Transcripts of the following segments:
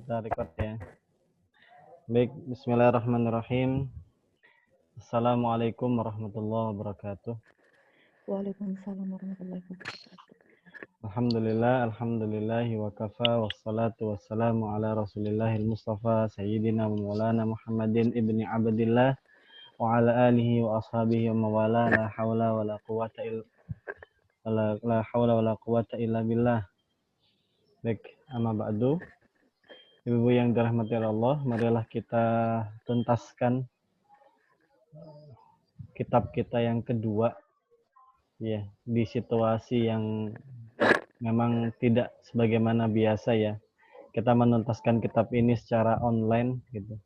kita record ya. Baik, bismillahirrahmanirrahim. Assalamualaikum warahmatullahi wabarakatuh. Waalaikumsalam warahmatullahi wabarakatuh. Alhamdulillahi wa kafa wassalatu wassalamu ala rasulillahil mustafa sayyidina wa maulana Muhammadin ibni abdillah wa ala alihi wa ashabihi wa mawala la hawla wa la quwata illa billah. Baik, amma ba'du. Ibu-ibu yang dirahmati Allah, marilah kita tuntaskan kitab kita yang kedua ya, di situasi yang memang tidak sebagaimana biasa ya. Kita menuntaskan kitab ini secara online gitu.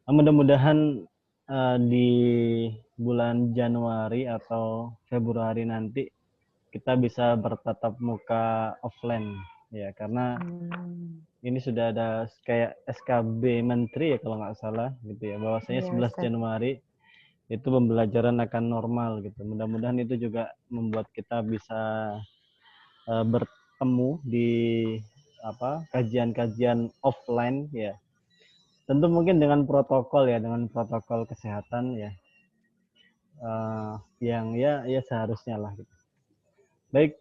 Mudah-mudahan di bulan Januari atau Februari nanti kita bisa bertatap muka offline ya, karena ini sudah ada kayak SKB Menteri ya kalau nggak salah gitu ya, bahwasanya 11 Januari itu pembelajaran akan normal gitu. Mudah-mudahan itu juga membuat kita bisa bertemu di kajian-kajian offline ya. Tentu mungkin dengan protokol ya, dengan protokol kesehatan ya, yang ya seharusnya lah gitu. Baik,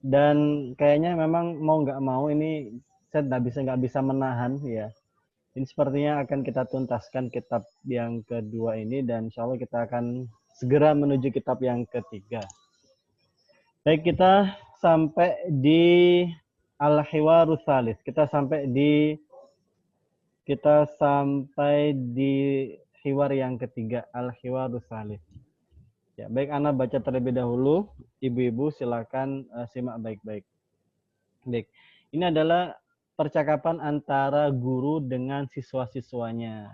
dan kayaknya memang mau nggak mau ini saya nggak bisa menahan ya. Ini sepertinya akan kita tuntaskan kitab yang kedua ini, dan insya Allah kita akan segera menuju kitab yang ketiga. Baik, kita sampai di Al-Hiwarus Tsalits. Kita sampai di hiwar yang ketiga, Al-Hiwarus Tsalits. Ya, baik, Ana baca terlebih dahulu. Ibu-ibu silakan simak baik-baik. Baik, ini adalah percakapan antara guru dengan siswa-siswanya.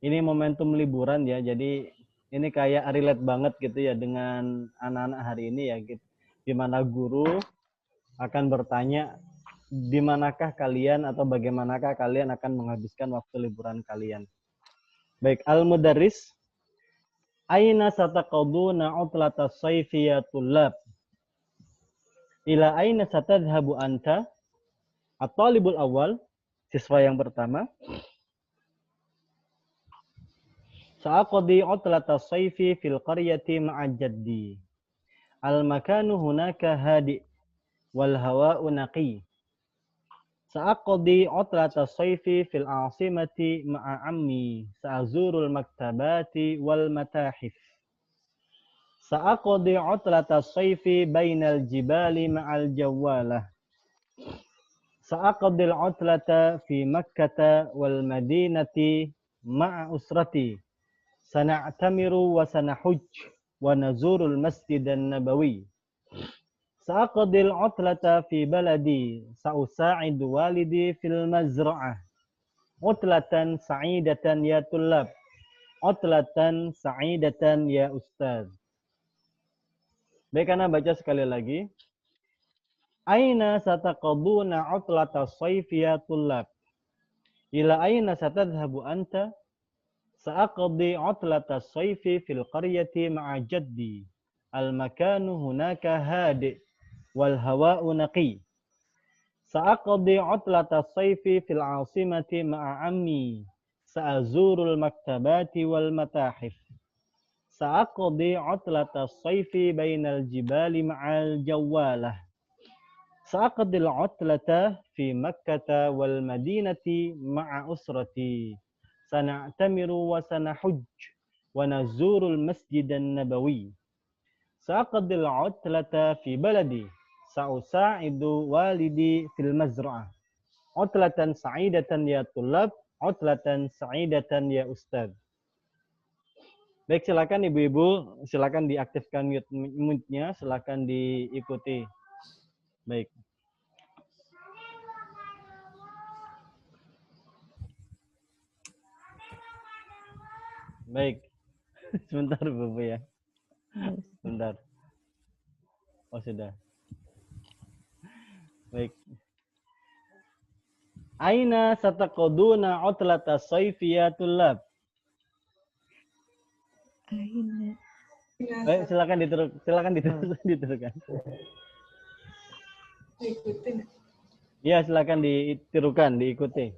Ini momentum liburan ya, jadi ini kayak relate banget gitu ya dengan anak-anak hari ini ya, gitu. Di mana guru akan bertanya, di manakah kalian atau bagaimanakah kalian akan menghabiskan waktu liburan kalian. Baik, Al-Mudarris, aina sataqaduna utlata sayfi ya tullab? Ila aina satadhhabu anta? At-talibul awal, siswa yang pertama. Sa'aqdi utlata sayfi fil qaryati ma'a jaddi. Al-makanu hunaka hadi wal hawa'u naqi. Sa'aqdi utlata sayfi fil 'asimati ma'a ammi. Sa'azurul maktabati wal matahif. Sa'aqdi utlata sayfi bainal jibali ma'al jawalah. Sa'aqdi al-utlata fi Makkah wal madinati ma'a usrati. Sana'tamiru wa sanahujj wa nazurul masjid an-nabawi. Sa'aqdi al-utlata fi baladi. Sa'usa'idu walidi fil mazra'ah. Utlatan sa'idatan ya tullab. Utlatan sa'idatan ya ustaz. Baik, Ana baca sekali lagi. Aina sataqaduna utlata sayfi ya tullab? Ila aina satadhhabu anta? Sa'aqdi utlata sayfi fil qaryati ma'a jaddi. Al-makanu hunaka hadi wal hawa'u naqi. Sa'aqdi utlata sayfi fil 'asimati ma'a ammi. Sa'azurul maktabati wal matahif. Sa'aqdi utlata sayfi bainal jibali ma'al jawalah. Sa'aqdi al-utlata fi Makkah wal madinati ma'a usrati. Sana'tamiru wa sanahujj wa nazurul masjid an-nabawi. Sa'aqdi al-utlata fi baladi. Sa'usa'idu walidi fil mazra'ah. Utlatan sa'idatan ya tullab. Utlatan sa'idatan ya ustaz. Baik, silakan ibu-ibu, silakan diaktifkan mute-nya, silakan diikuti. Baik. Baik. Sebentar Bu ya. Sebentar. Oh, sudah. Baik. Aina sataqaduna utlata sayfi ya tullab? Aina. Baik, silakan diteruskan. Ikutin. Ya, silakan ditirukan, diikuti.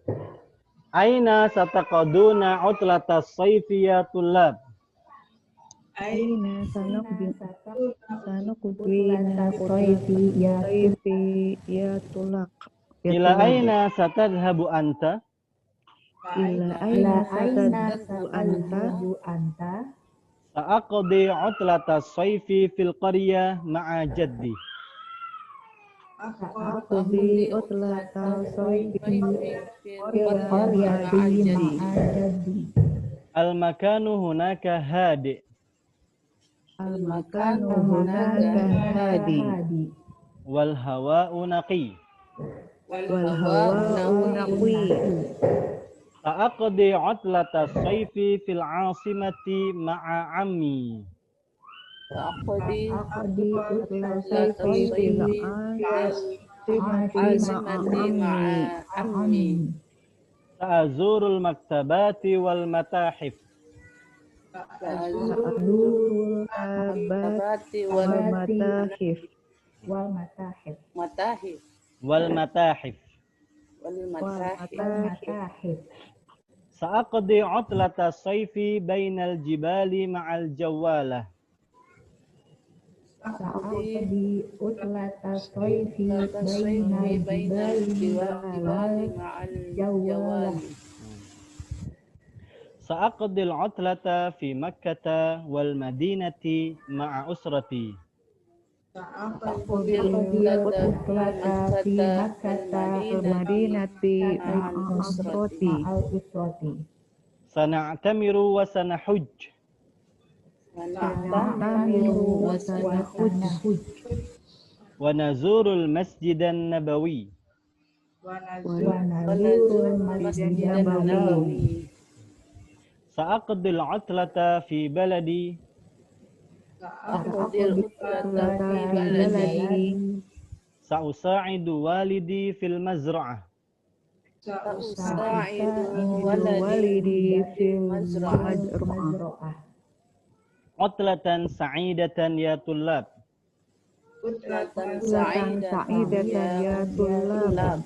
Aina sataqaduna utlatas sayfi ya tullab. Aina sanukdina soifi ya tulak. Ya Ila tulab. aina satadhabu anta? Ila aina satadhabu anta? Sa'aqdi utlatas sayfi fil qaryah ma'a jaddi. Sa'aqdi utlata soifi fil qaryati ma'a ma'ajadi. Al-makanu hunaka hadi. Al-makanu hunaka hadi. Wal hawa'u naqi. Wal hawa'u naqwi. Sa'aqdi utlatas sayfi fil 'asimati ma'a ammi. Sa'aqdi Aqdi utlata soifi fil fil asimati ma'a ammi. Sa'azurul maktabati wal matahif. Sa'adurul abati wal matahif. Matahif. Wal matahif. Wal Wal matahif. matahif. Sa'aqdi utlatas sayfi bainal jibali ma'al jawalah. Sa'aqdi utlata soifi Soifi bainal jibali ma'al jawalah. Sa'aqdi al-utlata fi Makkah wal Madinati ma'a usrati. Sa'aqdi Utlata fi Makkah wal Madinati ma'al usrati. Sana'tamiru wa sanahujj. Na'tamiru wa sanahujj. Wa nazurul masjidan nabawi. Wa nazurul masjid nabawi. Sa'aqdi al-utlata fi baladi. Sa'aqdi utlata fi baladi. Sa'usa'idu walidi fil mazra'ah. Sa'usa'idu Walidi fil mazra'ah. mazra'ah. Utlatan sa'idatan ya tullab. Utlatan Sa'idatan ya tulab.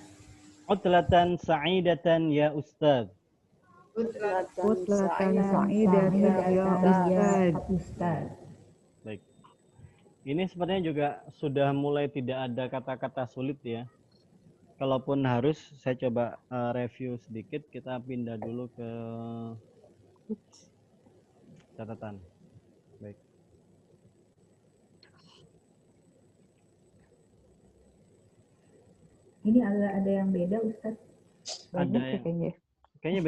Utlatan sa'idatan ya ustadz. Utlatan sa'idatan ya ustaz. Baik. Ini sepertinya juga sudah mulai tidak ada kata-kata sulit ya. Kalaupun harus, saya coba review sedikit. Kita pindah dulu ke catatan. Baik. Ini ada yang beda, Ustaz. Ada yang, kayaknya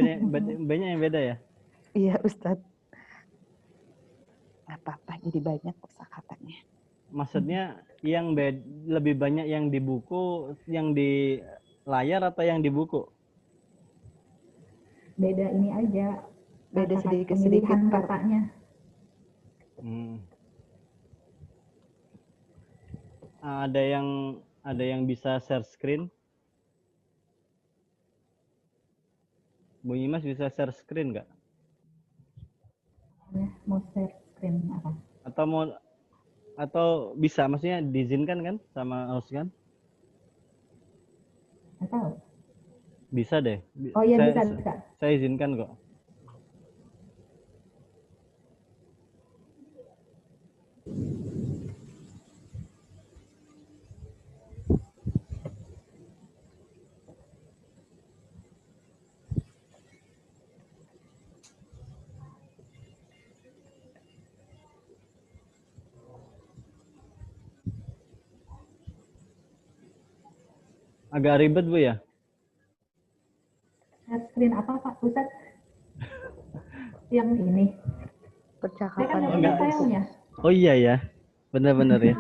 banyak yang beda ya. Iya Ustadz. Apa-apa jadi banyak kosakatanya. Maksudnya yang lebih banyak yang di buku, yang di layar atau yang di buku? Beda ini aja. Beda sedikit-sedikit pemilihan katanya. Ada yang bisa share screen? Bu Imas bisa share screen nggak? Mau share screen apa? Atau bisa, maksudnya diizinkan kan sama host kan? Nggak tahu. Bisa deh. Oh iya, bisa. Saya izinkan kok. Agak ribet Bu ya? Share screen apa Pak Ustaz? Yang ini. Percakapan. Saya kan nggak punya filenya. Oh iya ya, benar-benar ya.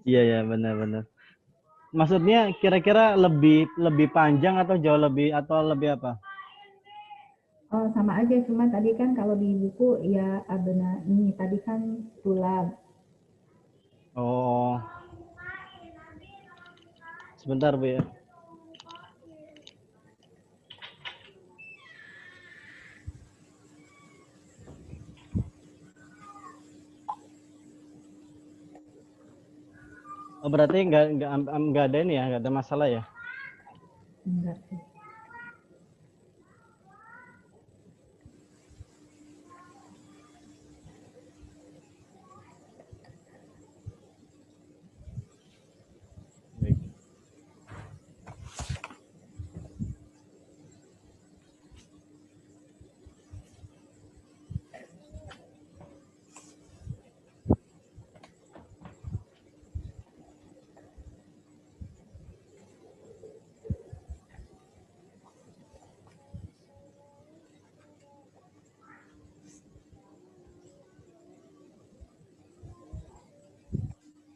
Iya ya, benar-benar. Maksudnya kira-kira lebih panjang atau jauh lebih apa? Oh, sama aja, cuma tadi kan kalau di buku ya benar ini tadi kan tulab. Oh. Sebentar Bu ya. Oh, berarti nggak ada ini ya, nggak ada masalah ya? Enggak sih. Baik.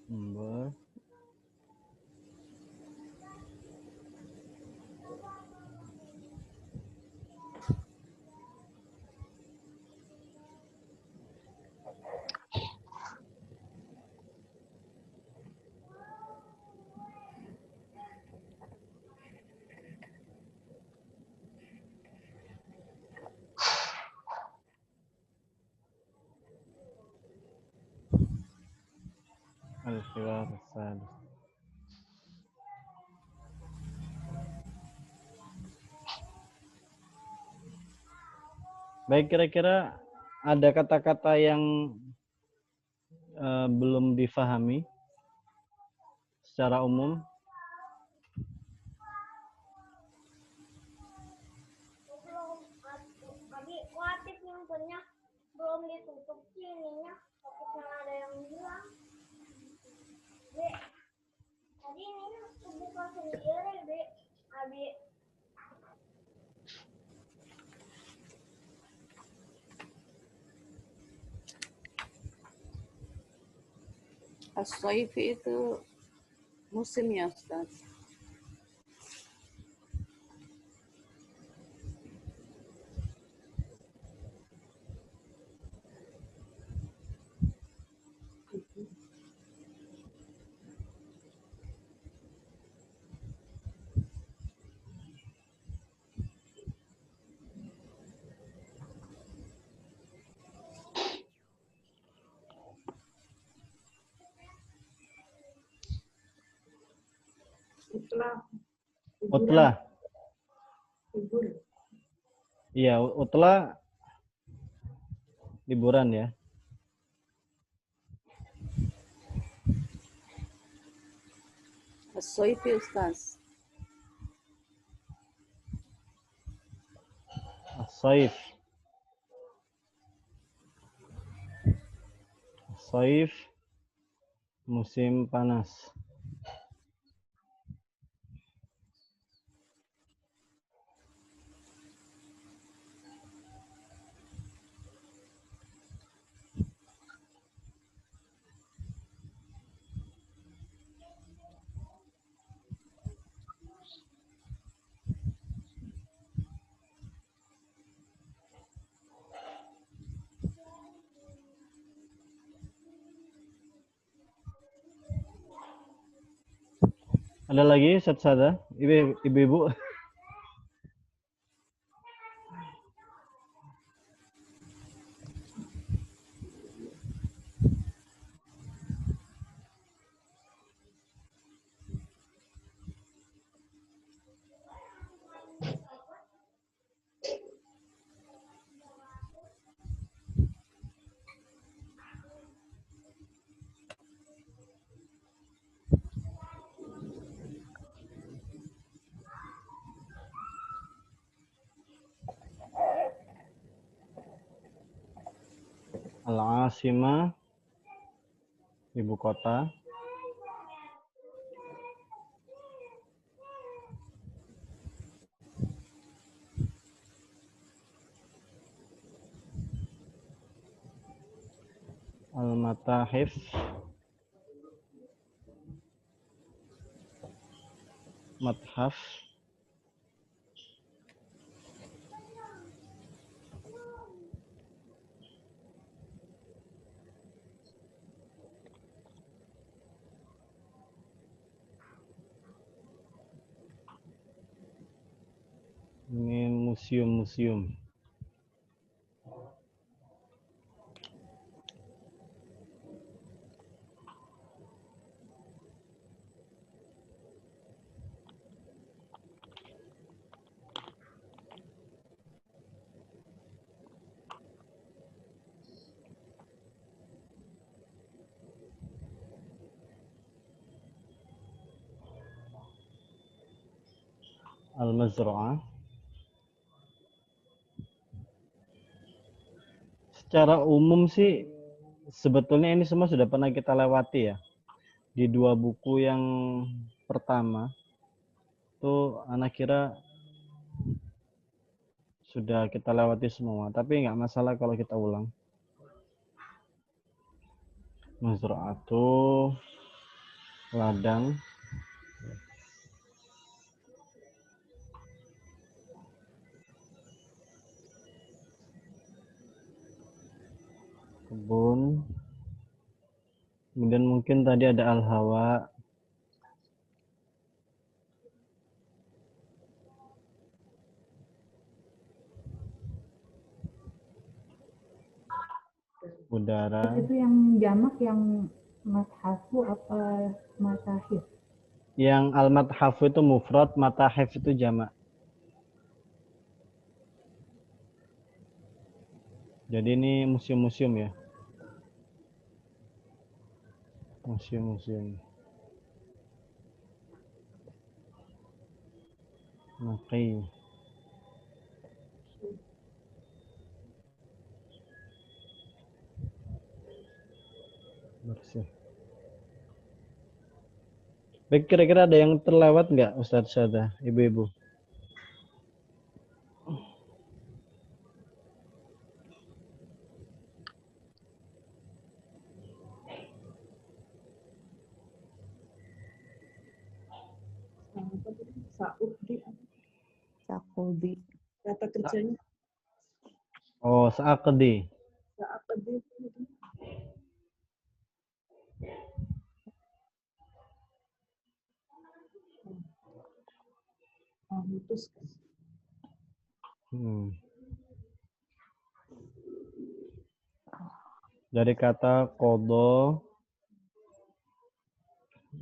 Boleh. Al-hiwar as-salis. Baik, kira-kira ada kata-kata yang belum difahami secara umum? Tadi kreatif nyimpennya belum ditutup sih ininya, takutnya ada yang bilang. B, tadi ini kebuka sendiri, B. Abi. As-Saifi itu musim ya Ustaz. Utlah. Iya, utlah liburan ya. As-Saifi Ustaz. As-saif. As-saif musim panas. Ada lagi Ustaz Sada? Ibu-ibu. Al-Asimah, ibu kota. Al-Matahif, Mathaf. Ini museum-museum. al-mazra'ah. Secara umum sih sebetulnya ini semua sudah pernah kita lewati ya. Di dua buku yang pertama tuh anak kira sudah kita lewati semua, tapi nggak masalah kalau kita ulang. Mazra'atu, ladang, kebun, kemudian mungkin tadi ada al-hawa, udara. Terus itu yang jamak yang mathafu apa matahif? Yang al-mathafu itu mufrad, matahif itu jamak. Jadi ini museum-museum ya. Museum-museum. Naqi. Bersih. Baik, kira-kira ada yang terlewat nggak Ustadz Syada, ibu-ibu? Sakubi. Kata kerjanya Oh, sa'aqdi. Dari kata kodo,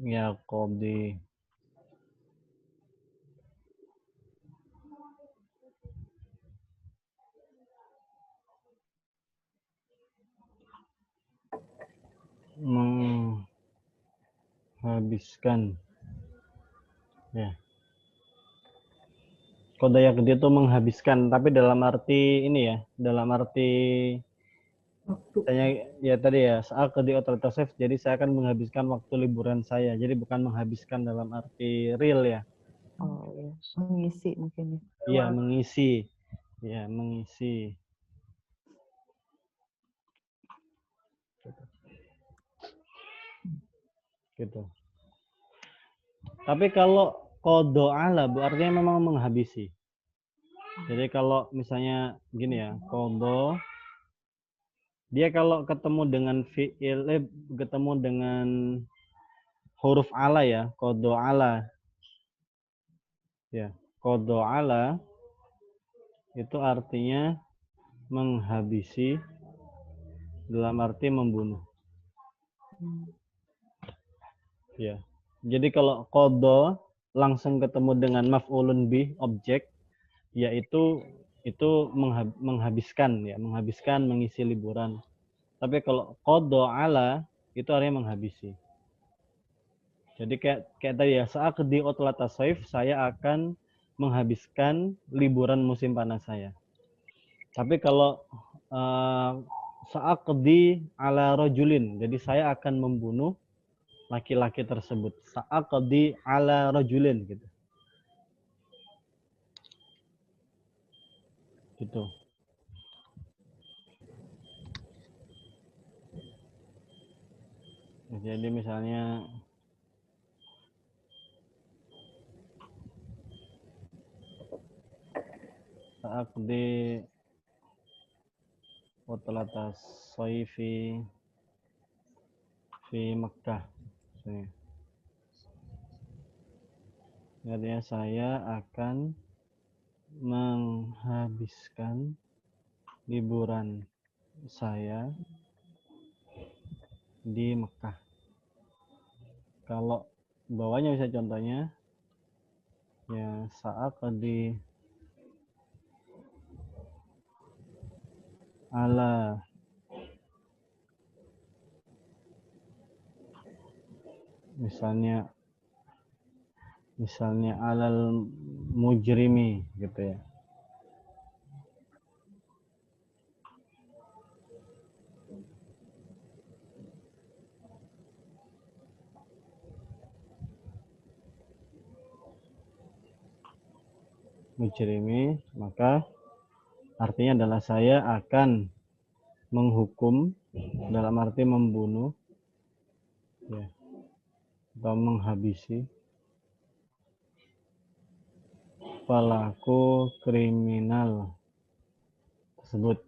ya kodi. Menghabiskan. Ya. Kodo yakdi itu menghabiskan, tapi dalam arti ini ya, dalam arti saya ya tadi ya saat di otoritas, jadi saya akan menghabiskan waktu liburan saya, jadi bukan menghabiskan dalam arti real ya. Oh ya, mengisi mungkin ya. Iya, mengisi. Ya, mengisi. Gitu. Tapi kalau kodo ala bu artinya memang menghabisi. Jadi kalau misalnya gini ya, kodo dia kalau ketemu dengan fiil, ketemu dengan huruf ala ya, kodo ala. Ya, kodo ala itu artinya menghabisi dalam arti membunuh. Ya. Jadi kalau kodo langsung ketemu dengan maf'ulun bih, objek, yaitu itu menghabiskan ya, menghabiskan, mengisi liburan. Tapi kalau kodo ala itu artinya menghabisi. Jadi kayak tadi ya, saat di otlata saif saya akan menghabiskan liburan musim panas saya. Tapi kalau saat di ala rojulin, jadi saya akan membunuh laki-laki tersebut. Saat di ala rojulin gitu. Gitu. Jadi misalnya saat di utlatas soifi fi Makkah. Artinya saya akan menghabiskan liburan saya di Mekah. Kalau bawahnya bisa contohnya ya saat di ala misalnya alal mujrimi gitu ya. Mujrimi, maka artinya adalah saya akan menghukum dalam arti membunuh ya, atau menghabisi pelaku kriminal tersebut.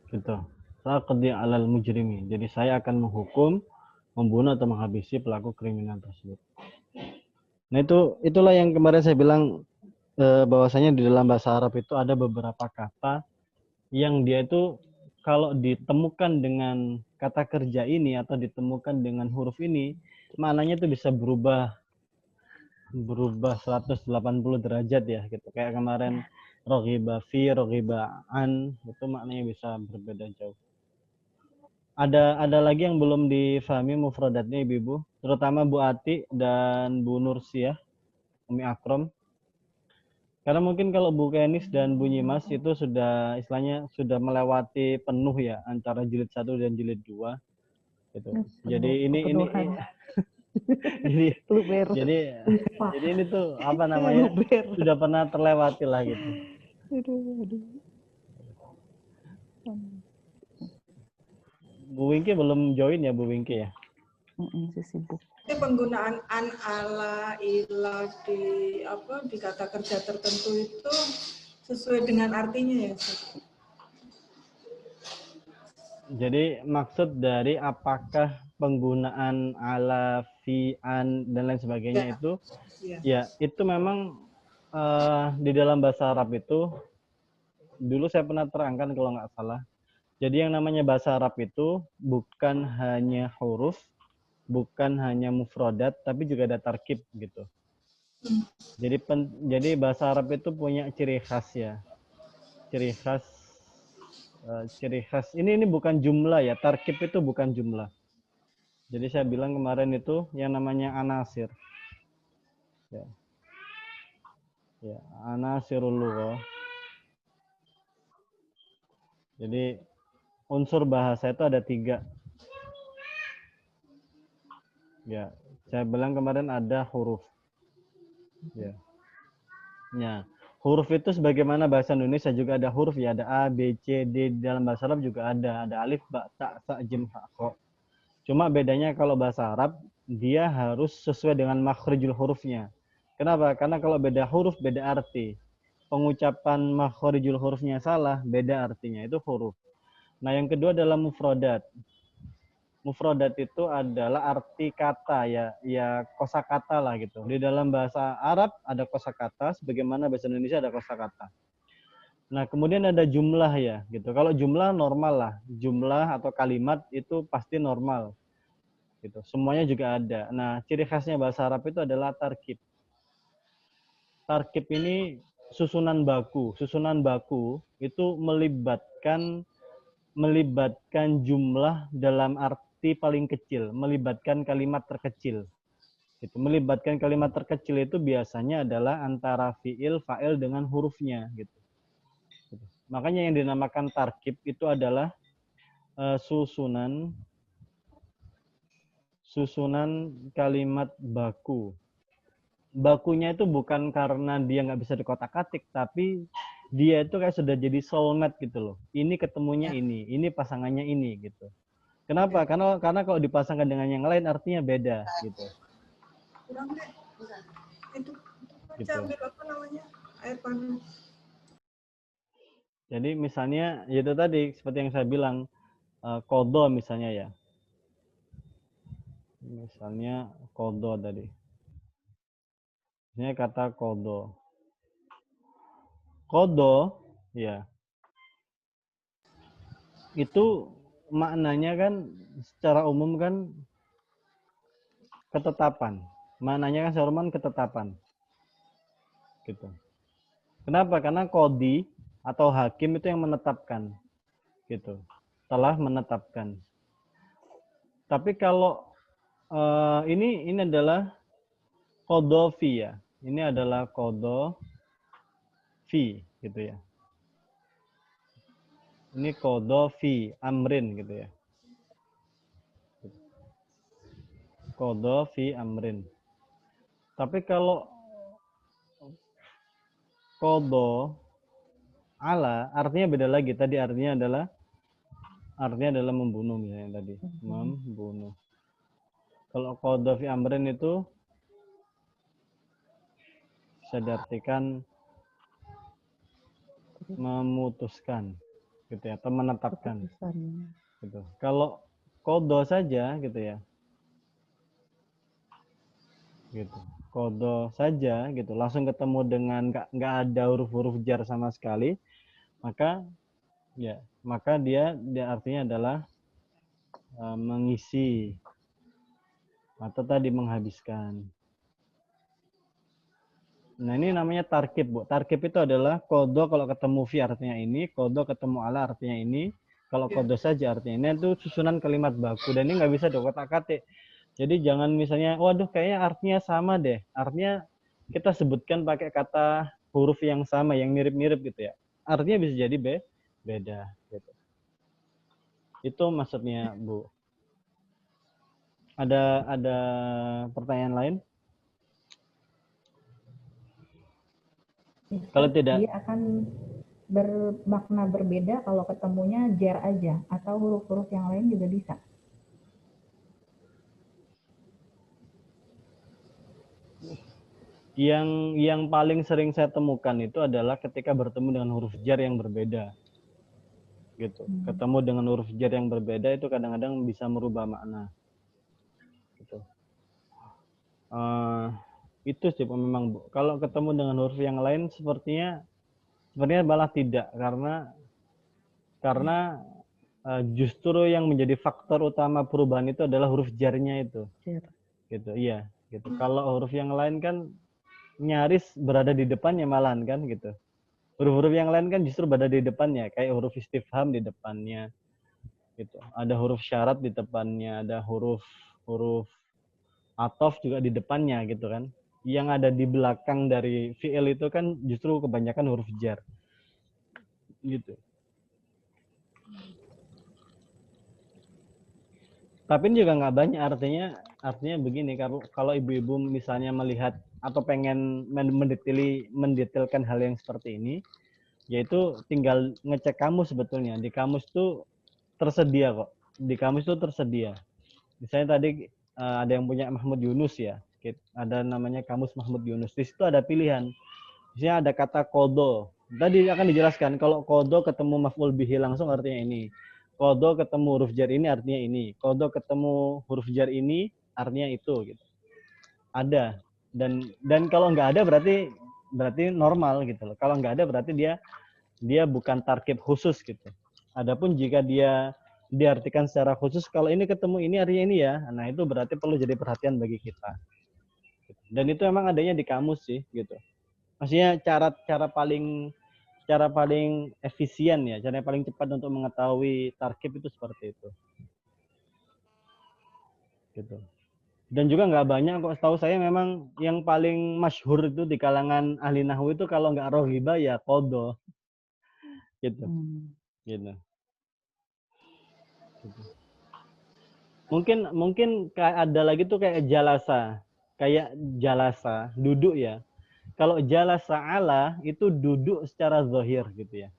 Gitu. Laqdi 'alal mujrimi. Jadi saya akan menghukum, membunuh atau menghabisi pelaku kriminal tersebut. Nah, itulah yang kemarin saya bilang bahwasanya di dalam bahasa Arab itu ada beberapa kata yang dia itu kalau ditemukan dengan kata kerja ini atau ditemukan dengan huruf ini, maknanya itu bisa berubah 180 derajat ya gitu. Kayak kemarin roghiba fi, roghiba an, itu maknanya bisa berbeda jauh. Ada lagi yang belum difahami mufradatnya Ibu-ibu, terutama Bu Ati dan Bu Nursiah, Umi Akrom. Karena mungkin kalau Bu Kenis dan Bu Nyimas itu sudah istilahnya sudah melewati penuh ya antara jilid 1 dan jilid 2 gitu. Jadi ini jadi ini tuh apa namanya sudah pernah terlewati lah gitu. Bu Wingki belum join ya Bu Wingki ya? Sibuk. Penggunaan an, ala, ila di kata kerja tertentu itu sesuai dengan artinya ya. Jadi maksud dari apakah penggunaan ala, fi, an dan lain sebagainya itu ya itu memang di dalam bahasa Arab itu dulu saya pernah terangkan kalau nggak salah. Jadi yang namanya bahasa Arab itu bukan hanya huruf, bukan hanya mufradat, tapi juga ada tarkib gitu. Jadi bahasa Arab itu punya ciri khas ya. Ciri khas. Ini bukan jumlah ya. Tarkib itu bukan jumlah. Jadi saya bilang kemarin itu yang namanya anasir. Ya, anasirul lughah. Jadi unsur bahasa itu ada 3. Ya, saya bilang kemarin ada huruf. Ya. Ya, huruf itu sebagaimana bahasa Indonesia juga ada huruf ya, ada A, B, C, D. Di dalam bahasa Arab juga ada alif, ba, ta, sa, jim, ha, kha. Cuma bedanya kalau bahasa Arab dia harus sesuai dengan makhrijul hurufnya. Kenapa? Karena kalau beda huruf beda arti. Pengucapan makhrijul hurufnya salah, beda artinya. Itu huruf. Nah, yang kedua adalah mufradat. Mufradat itu adalah arti kata ya kosakata lah gitu. Di dalam bahasa Arab ada kosakata, sebagaimana bahasa Indonesia ada kosakata. Nah, kemudian ada jumlah ya gitu. Kalau jumlah normal lah, jumlah atau kalimat itu pasti normal. Gitu. Semuanya juga ada. Nah, ciri khasnya bahasa Arab itu adalah tarkib. Tarkib ini susunan baku. Susunan baku itu melibatkan jumlah dalam arti paling kecil, melibatkan kalimat terkecil. Gitu. Melibatkan kalimat terkecil itu biasanya adalah antara fiil, fa'il dengan hurufnya. Gitu. Makanya yang dinamakan tarkib itu adalah susunan kalimat baku. Bakunya itu bukan karena dia nggak bisa dikotak-katik, tapi dia itu kayak sudah jadi soulmate gitu loh. Ini ketemunya ini pasangannya ini gitu. Kenapa? Karena kalau dipasangkan dengan yang lain artinya beda gitu. Itu gitu. ambil apa namanya? Air panas. Jadi misalnya itu tadi seperti yang saya bilang kodo misalnya ya. Misalnya kodo tadi. Ini kata kodo. Kodo, ya. Itu maknanya kan secara umum kan ketetapan. Maknanya kan secara umum ketetapan. Gitu. Kenapa? Karena kodi atau hakim itu yang menetapkan. Gitu. Telah menetapkan. Tapi kalau ini adalah kodofi ya. Ini adalah kodofi gitu ya. Ini kodofi amrin gitu ya. Kodofi amrin. Tapi kalau kodo ala artinya beda lagi. Tadi artinya adalah membunuh misalnya tadi. Membunuh. Kalau kodo fi amrin itu bisa diartikan memutuskan gitu ya, atau menetapkan Keputusan. gitu. Kalau kodo saja gitu ya. Gitu. Kodo saja gitu, langsung ketemu dengan nggak ada huruf-huruf jar sama sekali, maka dia artinya adalah mengisi atau tadi menghabiskan. Nah ini namanya tarkib, Bu. Tarkib itu adalah kodo kalau ketemu fi artinya ini, kodo ketemu ala artinya ini, kalau kodo saja artinya ini. Itu susunan kalimat baku dan ini nggak bisa diotak-atik. Jadi jangan misalnya, waduh kayaknya artinya sama deh. Artinya kita sebutkan pakai kata huruf yang sama, yang mirip-mirip gitu ya. Artinya bisa jadi beda. Gitu. Itu maksudnya, Bu. Ada pertanyaan lain? Kalau tidak, Dia akan bermakna berbeda kalau ketemunya jar aja atau huruf-huruf yang lain juga bisa. yang paling sering saya temukan itu adalah ketika bertemu dengan huruf jar yang berbeda. Gitu. Ketemu dengan huruf jar yang berbeda itu kadang-kadang bisa merubah makna. Gitu. Itu sih memang, Bu. Kalau ketemu dengan huruf yang lain sepertinya malah tidak, karena justru yang menjadi faktor utama perubahan itu adalah huruf jarnya itu. Jar. Gitu. Iya, gitu. Kalau huruf yang lain kan nyaris berada di depannya malahan kan gitu. Huruf-huruf yang lain kan justru berada di depannya, kayak huruf istifham di depannya. Gitu. Ada huruf syarat di depannya, ada huruf atof juga di depannya gitu kan. Yang ada di belakang dari fi'il itu kan justru kebanyakan huruf jar. Gitu. Tapi ini juga nggak banyak, artinya begini, kalau ibu-ibu misalnya melihat atau pengen mendetailkan hal yang seperti ini, yaitu tinggal ngecek kamus sebetulnya. Di kamus tuh tersedia kok. Di kamus tuh tersedia. Misalnya tadi ada yang punya Mahmud Yunus ya, ada namanya kamus Mahmud Yunus. Di situ ada pilihan. Misalnya ada kata kodo. Tadi akan dijelaskan kalau kodo ketemu maf'ul bihi langsung artinya ini. Kodo ketemu huruf jar ini artinya ini. Kodo ketemu huruf jar ini artinya itu gitu. Ada. Dan kalau nggak ada berarti normal gitu loh. Kalau nggak ada berarti dia bukan tarkib khusus gitu. Adapun jika dia diartikan secara khusus, kalau ini ketemu ini artinya ini ya, nah itu berarti perlu jadi perhatian bagi kita. Dan itu emang adanya di kamus sih gitu. Maksudnya cara paling efisien ya, cara yang paling cepat untuk mengetahui tarkib itu seperti itu. Gitu. Dan juga nggak banyak kok, setahu saya memang yang paling masyhur itu di kalangan ahli nahwu itu kalau nggak rohiba ya kodo. Gitu. Gitu. Mungkin ada lagi tuh kayak jalasa, duduk ya. Kalau jalasa ala itu duduk secara zahir gitu ya.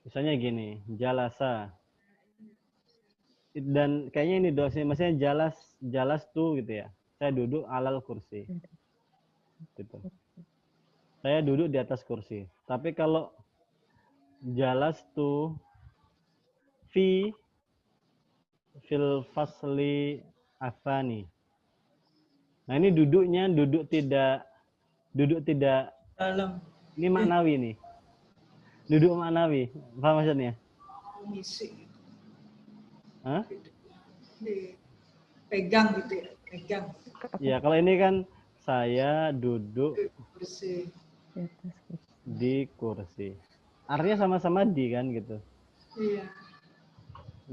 Misalnya gini, jalasa. Dan kayaknya ini dosanya, maksudnya jalas tuh gitu ya. Saya duduk alal kursi. Gitu. Saya duduk di atas kursi. Tapi kalau jalas tuh fil fasli afani. Nah ini duduknya duduk tidak dalam. Ini maknawi nih. Duduk maknawi. Paham maksudnya? Mengisi. Hah? Pegang gitu ya, pegang. Ya kalau ini kan saya duduk Kursi. di kursi. Artinya sama-sama di kan gitu. Iya.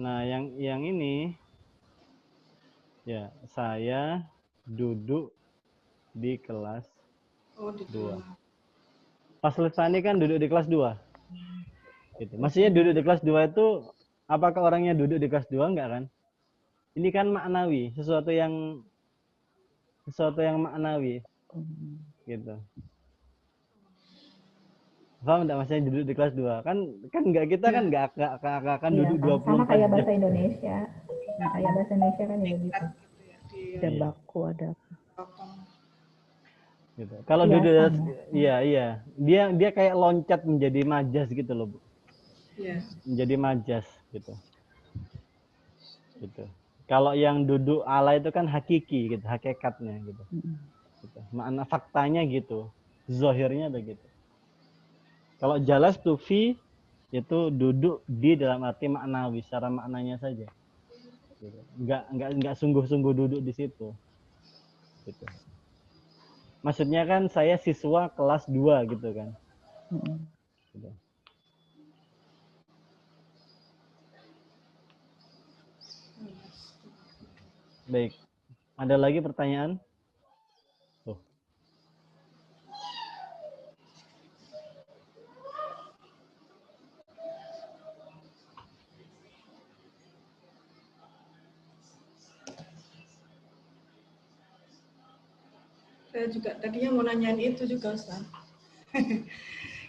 Nah, yang ini ya, saya duduk di kelas Oh, di 2. dalam. Pas Lestani kan duduk di kelas 2. Gitu. Maksudnya duduk di kelas 2 itu apakah orangnya duduk di kelas 2 enggak kan? Ini kan maknawi, sesuatu yang maknawi gitu. Paham enggak maksudnya duduk di kelas 2? Kan enggak, kita kan enggak akan Iya, duduk sama 24 kayak jam. bahasa Indonesia. Kayak bahasa Indonesia kan ya gitu. Gitu ya, di Ada Iya. baku, ada apa. belakang. Gitu. Kalau Iya, duduk sama. iya. Dia kayak loncat menjadi majas gitu loh, Bu. Iya. Menjadi majas gitu. Gitu. Kalau yang duduk ala itu kan hakiki gitu, hakikatnya gitu. Gitu. Makna faktanya gitu. Zohirnya begitu. Kalau jalas tuh fi itu duduk di dalam arti maknawi, secara maknanya saja. Gitu. Enggak sungguh-sungguh duduk di situ. Gitu. Maksudnya kan saya siswa kelas 2 gitu kan. Gitu. Baik. Ada lagi pertanyaan? Tuh. Saya juga tadinya mau nanyain itu juga, Ustaz.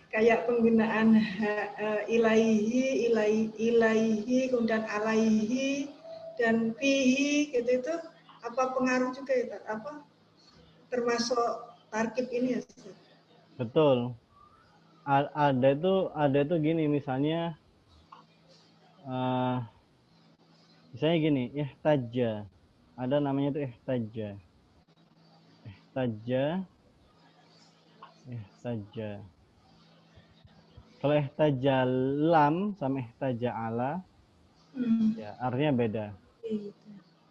Kayak penggunaan ilaihi, kemudian alaihi, dan fihi, gitu itu apa pengaruh juga ya, Ustaz? Apa termasuk tarkib ini ya, Ustaz? Betul. Ada itu gini misalnya misalnya gini, ihtaja. Ada namanya itu ihtaja. Ihtaja. Kalau ihtaja lam sama ihtaja ala ya artinya beda.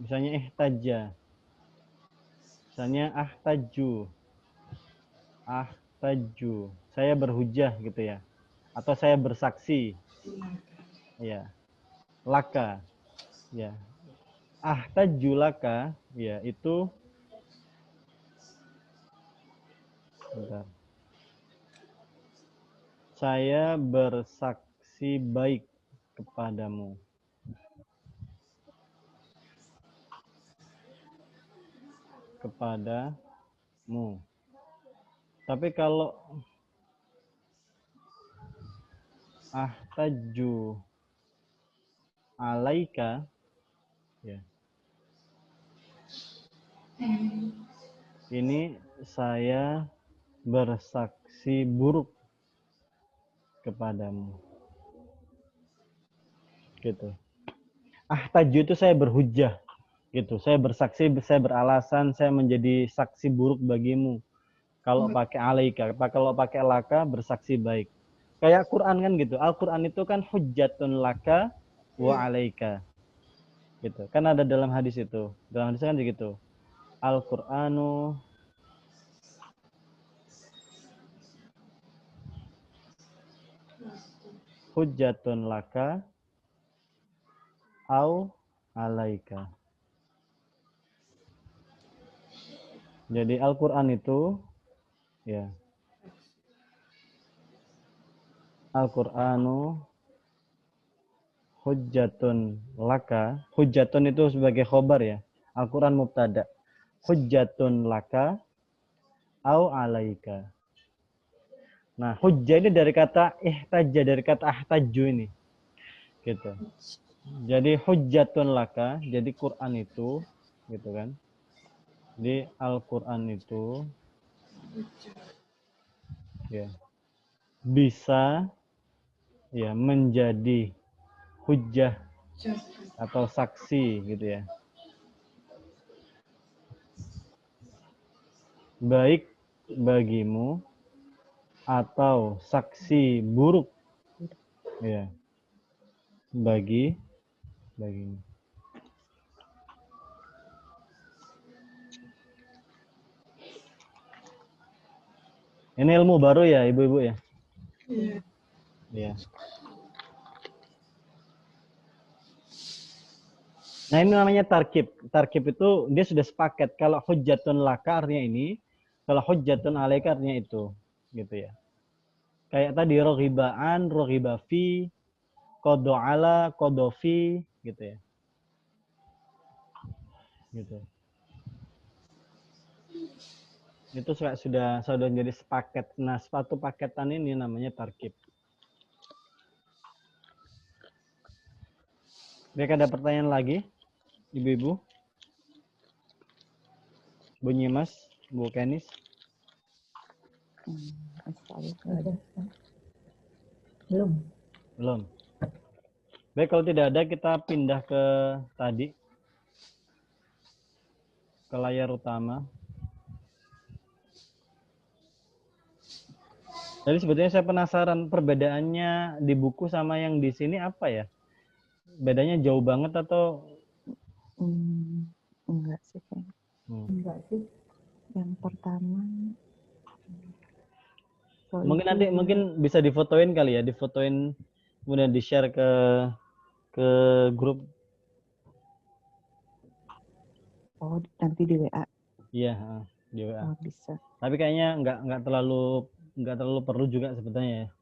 Misalnya ihtaja. Misalnya ahtaju. Saya berhujah gitu ya. Atau saya bersaksi. Ya. Laka. Ya. Ahtaju laka ya itu bentar. Saya bersaksi baik kepadamu. Tapi kalau ahtaju alaika ya. Ini saya bersaksi buruk kepadamu. Gitu. Ahtaju itu saya berhujah gitu. Saya bersaksi, saya beralasan, saya menjadi saksi buruk bagimu. Kalau pakai alaika, kalau pakai laka bersaksi baik. Kayak Quran kan gitu. Al-Quran itu kan hujjatun laka wa alaika. Gitu. Kan ada dalam hadis itu. Dalam hadis kan begitu. Al-Qur'anu hujjatun laka au alaika. Jadi Al-Qur'an itu ya. Al-Qur'anu hujjatun laka. Hujjatun itu sebagai khobar ya. Al-Qur'an mubtada. Hujjatun laka au alaika. Nah, hujjah ini dari kata ihtajja, dari kata ahtaju ini. Gitu. Jadi hujjatun laka, jadi Quran itu gitu kan. Di Al-Qur'an itu ya bisa ya menjadi hujjah atau saksi gitu ya. Baik bagimu atau saksi buruk ya bagimu. Ini ilmu baru ya ibu-ibu ya? Iya. Ya. Nah, ini namanya tarkib. Tarkib itu dia sudah sepaket. Kalau hujjatun laka artinya ini, kalau hujjatun alaika artinya itu, gitu ya. Kayak tadi roghibaan, roghibafi, kodo ala, kodofi, gitu ya. Gitu. Itu sudah jadi sepaket. Nah, suatu paketan ini namanya tarkib. Baik, ada pertanyaan lagi, ibu-ibu? Bu Nyimas, Bu Kenis? Ada. Belum. Belum. Baik, kalau tidak ada kita pindah ke tadi. Ke layar utama. Jadi sebetulnya saya penasaran perbedaannya di buku sama yang di sini apa ya? Bedanya jauh banget atau? Enggak sih kayaknya. Enggak sih. Yang pertama. Mungkin nanti bisa difotoin kali ya, difotoin kemudian di-share ke grup. Oh, nanti di WA. Iya, di WA. Oh, bisa. Tapi kayaknya nggak terlalu perlu juga sebetulnya ya.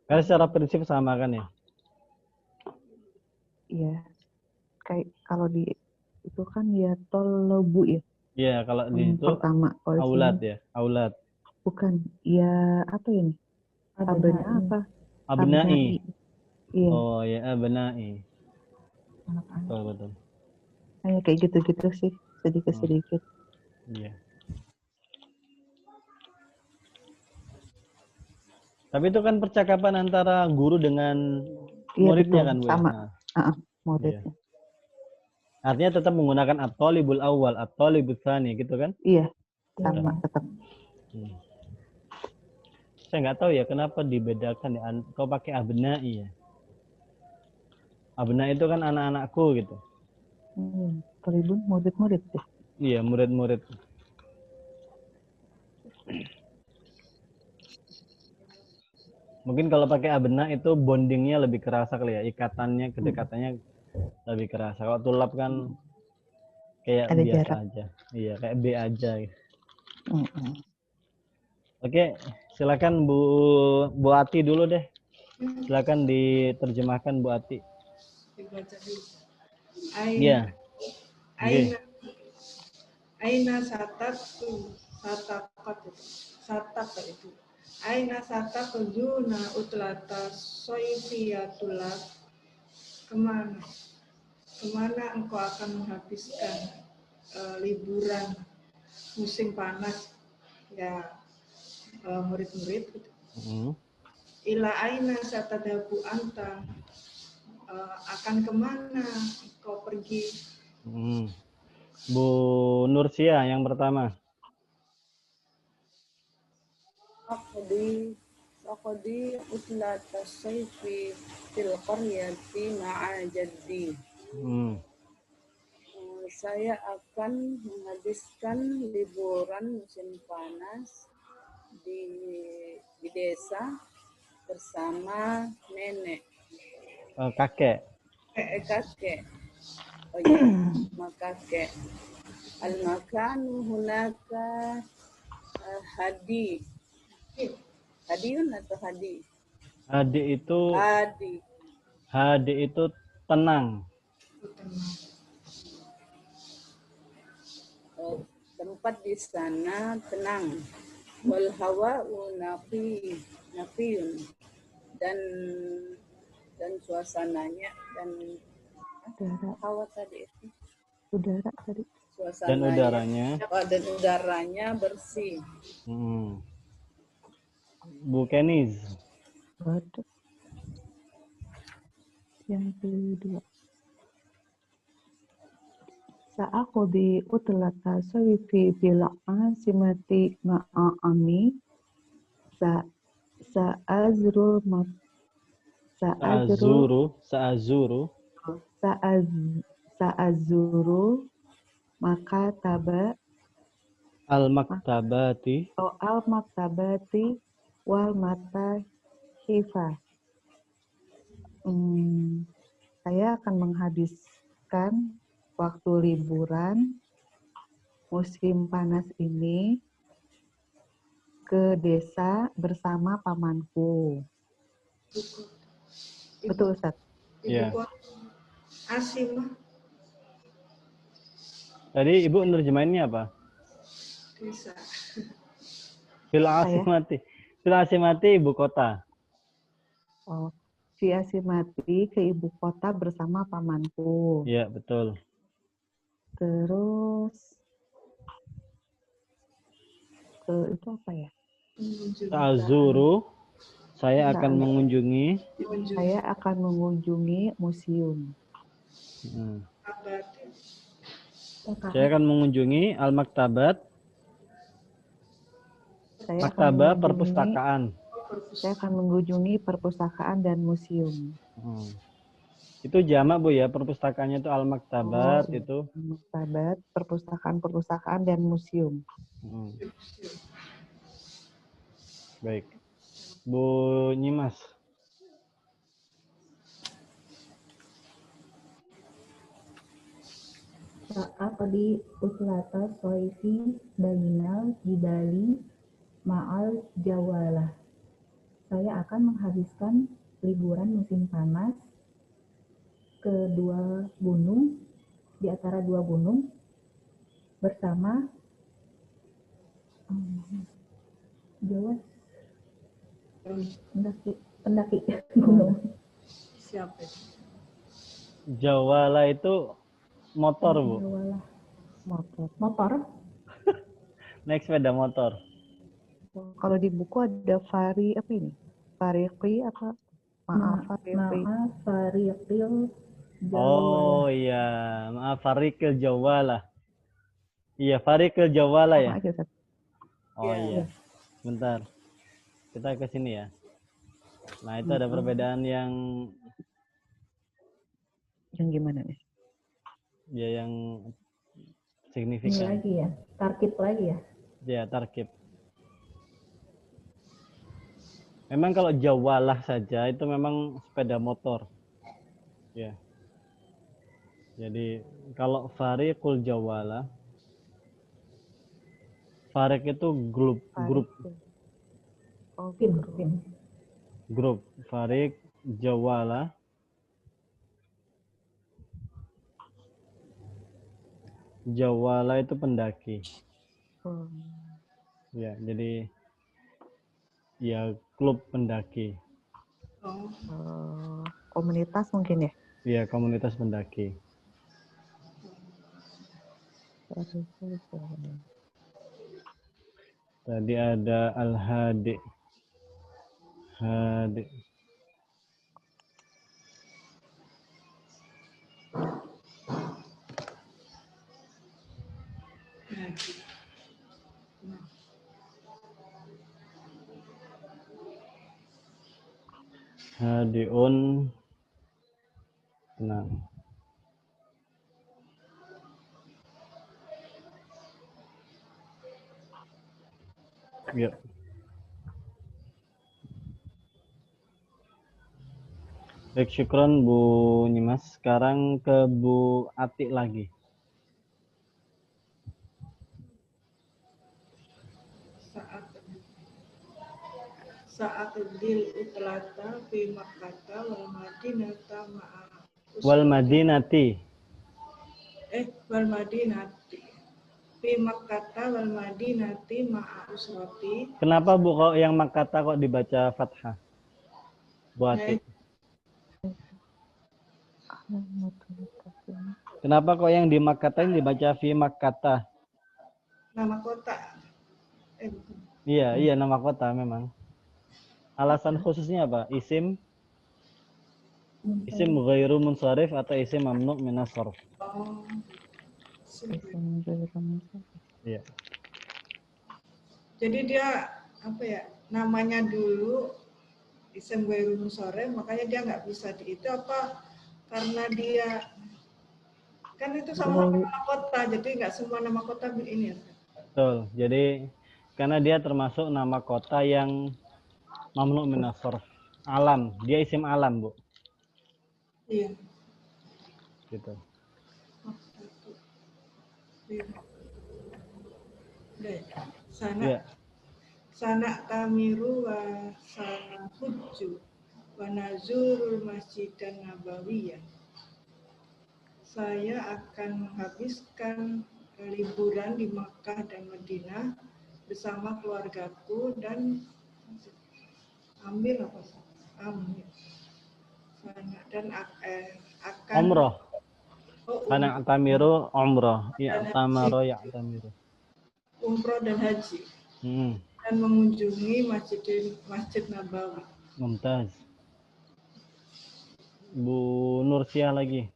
Karena secara prinsip sama kan ya. Iya. Kayak kalau di itu kan ya tolobu ya. Iya, kalau di itu pertama kalau aulat sini. ya, aulat. Bukan. Ya apa ini? Abena apa? Abnai. Iya. Oh ya, abnai. Betul. Kayak gitu-gitu sih, sedikit-sedikit. Iya. Tapi itu kan percakapan antara guru dengan muridnya betul, kan, Bu? sama. Nah, Muridnya. iya. Artinya tetap menggunakan at-thalibul awal, at-thalibul tsani gitu kan? Iya, sama tetap. Saya nggak tahu ya kenapa dibedakan ya. Kau pakai abnai ya. Abnai itu kan anak-anakku gitu. Tribun murid-murid deh. Iya, murid-murid. Mungkin kalau pakai abna itu bondingnya lebih kerasa kali ya, ikatannya, kedekatannya lebih kerasa. Kalau tulap kan kayak ada biasa jarak aja. Iya, kayak B aja. Oke, silakan Bu Ati dulu deh. Silakan diterjemahkan Bu Ati. Dibaca dulu. Iya. Aina satat itu. Aina satatujuna utlata soifiyatullah. Kemana engkau akan menghabiskan liburan musim panas ya murid-murid gitu. Ila aina satadabu anta, akan kemana engkau pergi? Bu Nursia yang pertama. Aqdi utlata sayfi fil qaryati ma'a jaddi. Saya akan menghabiskan liburan musim panas di desa bersama nenek. Kakek. Kakek. Oh iya, sama kakek. Al-makanu hunaka hadi. Hadiun atau hadi? Hadi itu tenang. Tempat di sana tenang. Wal hawa'u naqiyun. Dan suasananya dan hawa tadi itu. Udara tadi. Suasananya dan udaranya bersih. Bu Kenis. Waduh. Yang kedua. Sa'aqdi utlata sayfi bil asimati ma'ami sa'azuru makataba al-maktabati wal matahifa. Saya akan menghabiskan waktu liburan musim panas ini ke desa bersama pamanku. Betul, Ustaz? Iya. Ibu kota Asimah Tadi Ibu nerjemahinnya apa? desa. Fil asimati. Fil asimati ibu kota. Oh, si Asimati ke ibu kota bersama pamanku. Iya, betul. Terus ke itu apa ya? Ta'zuru, saya akan mengunjungi. Saya akan mengunjungi museum. Saya akan mengunjungi al-maktabat. Maktabah perpustakaan. Saya akan mengunjungi perpustakaan dan museum. Itu jamak Bu ya, perpustakaannya itu al-maktabat itu. Maktabat, perpustakaan dan museum. Baik. Bu Nyimas. Saat di uslata soifi bayinal jibali ma'al jawalah. Saya akan menghabiskan liburan musim panas ke di antara dua gunung bersama Jawa pendaki gunung. Siapa itu? Jawala itu motor Bu. Jawalah. Motor. Motor? Naik sepeda motor. Kalau di buku ada Fariqi apa? Fariqi. Maaf, Fariqil Jawalah. Oh iya, maaf Fariqil Jawala. Iya, Fariqil Jawala ya. Sama aja, Ustaz. Oh iya. Bentar. Kita ke sini ya. Nah, itu ada perbedaan yang gimana nih? ya yang Ini signifikan. lagi ya, tarkib lagi ya. Ya, tarkib. Memang kalau jawalah saja itu memang sepeda motor. Ya. Jadi kalau fariqul jawala, fariq itu grup. Oh, Grup. Fariq jawala. Jawala itu pendaki. Ya, jadi ya klub pendaki. Komunitas mungkin ya? Ya, komunitas pendaki. Tadi ada Al-Hadi. Hadi. Hadiun tenang. Ya. Baik, syukron Bu Nyimas. Sekarang ke Bu Ati lagi. Saat dil utlata fi Makkata wal Madinata ma'a Wal Madinati. Wal Madinati fi Makkata wal Madinati ma'a usrati. Kenapa Bu kok yang Makkata kok dibaca fathah? Bu Ati. Kenapa kok yang di Makkata ini dibaca fi Makkata? Nama kota. Iya, nama kota memang. Alasan khususnya apa? Isim ghairu munsharif atau isim mamnu minas sarf? Iya. Jadi dia apa ya? Namanya dulu isim ghairu munsharif, makanya dia nggak bisa di itu apa? Karena dia kan itu sama-sama nama kota, jadi nggak semua nama kota ini ya. Betul. Jadi karena dia termasuk nama kota yang mamnu minas sarf. Alam, dia isim alam, Bu. Iya. Gitu. Sana Ya. sana tamiru wa sana hujju wa nazurul masjid dan nabawiyah. Saya akan menghabiskan liburan di Makkah dan Madinah bersama keluargaku dan ambil apa? Ambil. Sana dan akan Umroh. Oh, Karena tamiru umroh. Ya, Dan tamaro ya tamiru. umroh dan haji dan mengunjungi Masjid Nabawi. Mumtaz. Bu Nursia lagi.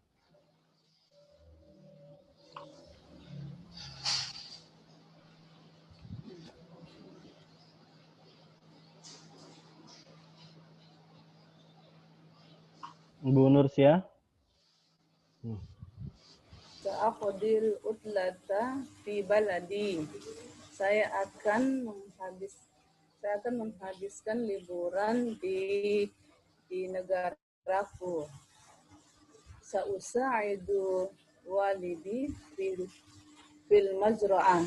Bu Nursia. Sa'aqdil utlata fi baladi. Saya akan menghabiskan liburan di negaraku. Sa'usa'idu walidi fil mazra'ah.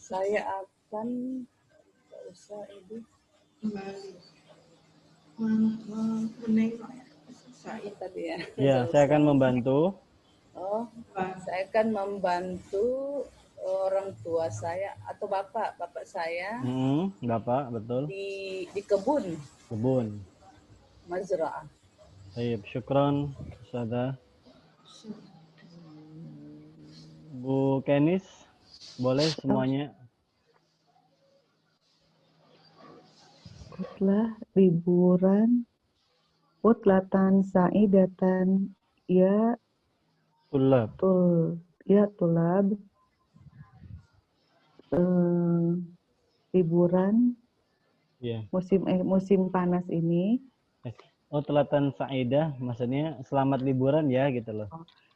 Saya akan Kembali menengok Said tadi ya. Ya, saya akan membantu. Oh, saya akan membantu orang tua saya atau bapak saya Bapak, betul. di kebun mazra'ah. Baik, syukran, Ustazah. Bu Kenis, boleh semuanya. Utlah liburan, utlatan sa'idatan, ya Tulab. tulab, liburan Ya. musim panas ini. Oh, telatan Sa'idah, maksudnya selamat liburan ya, gitu loh.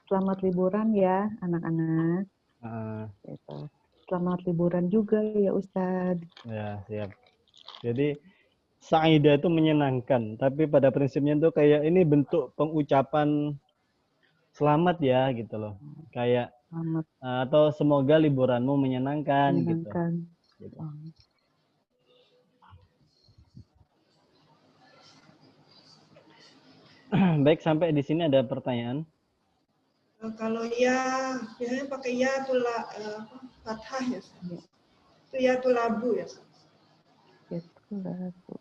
Selamat liburan ya, anak-anak. Gitu. Selamat liburan juga ya, Ustadz. Ya, siap. Jadi, Sa'idah itu menyenangkan, tapi pada prinsipnya itu kayak ini bentuk pengucapan selamat ya, gitu loh. Kayak, Selamat atau semoga liburanmu menyenangkan. menyenangkan. Gitu. Baik, sampai di sini ada pertanyaan. Kalau ya, biasanya pakai ya fathah ya. Itu ya tulabu ya. Ya tulabu.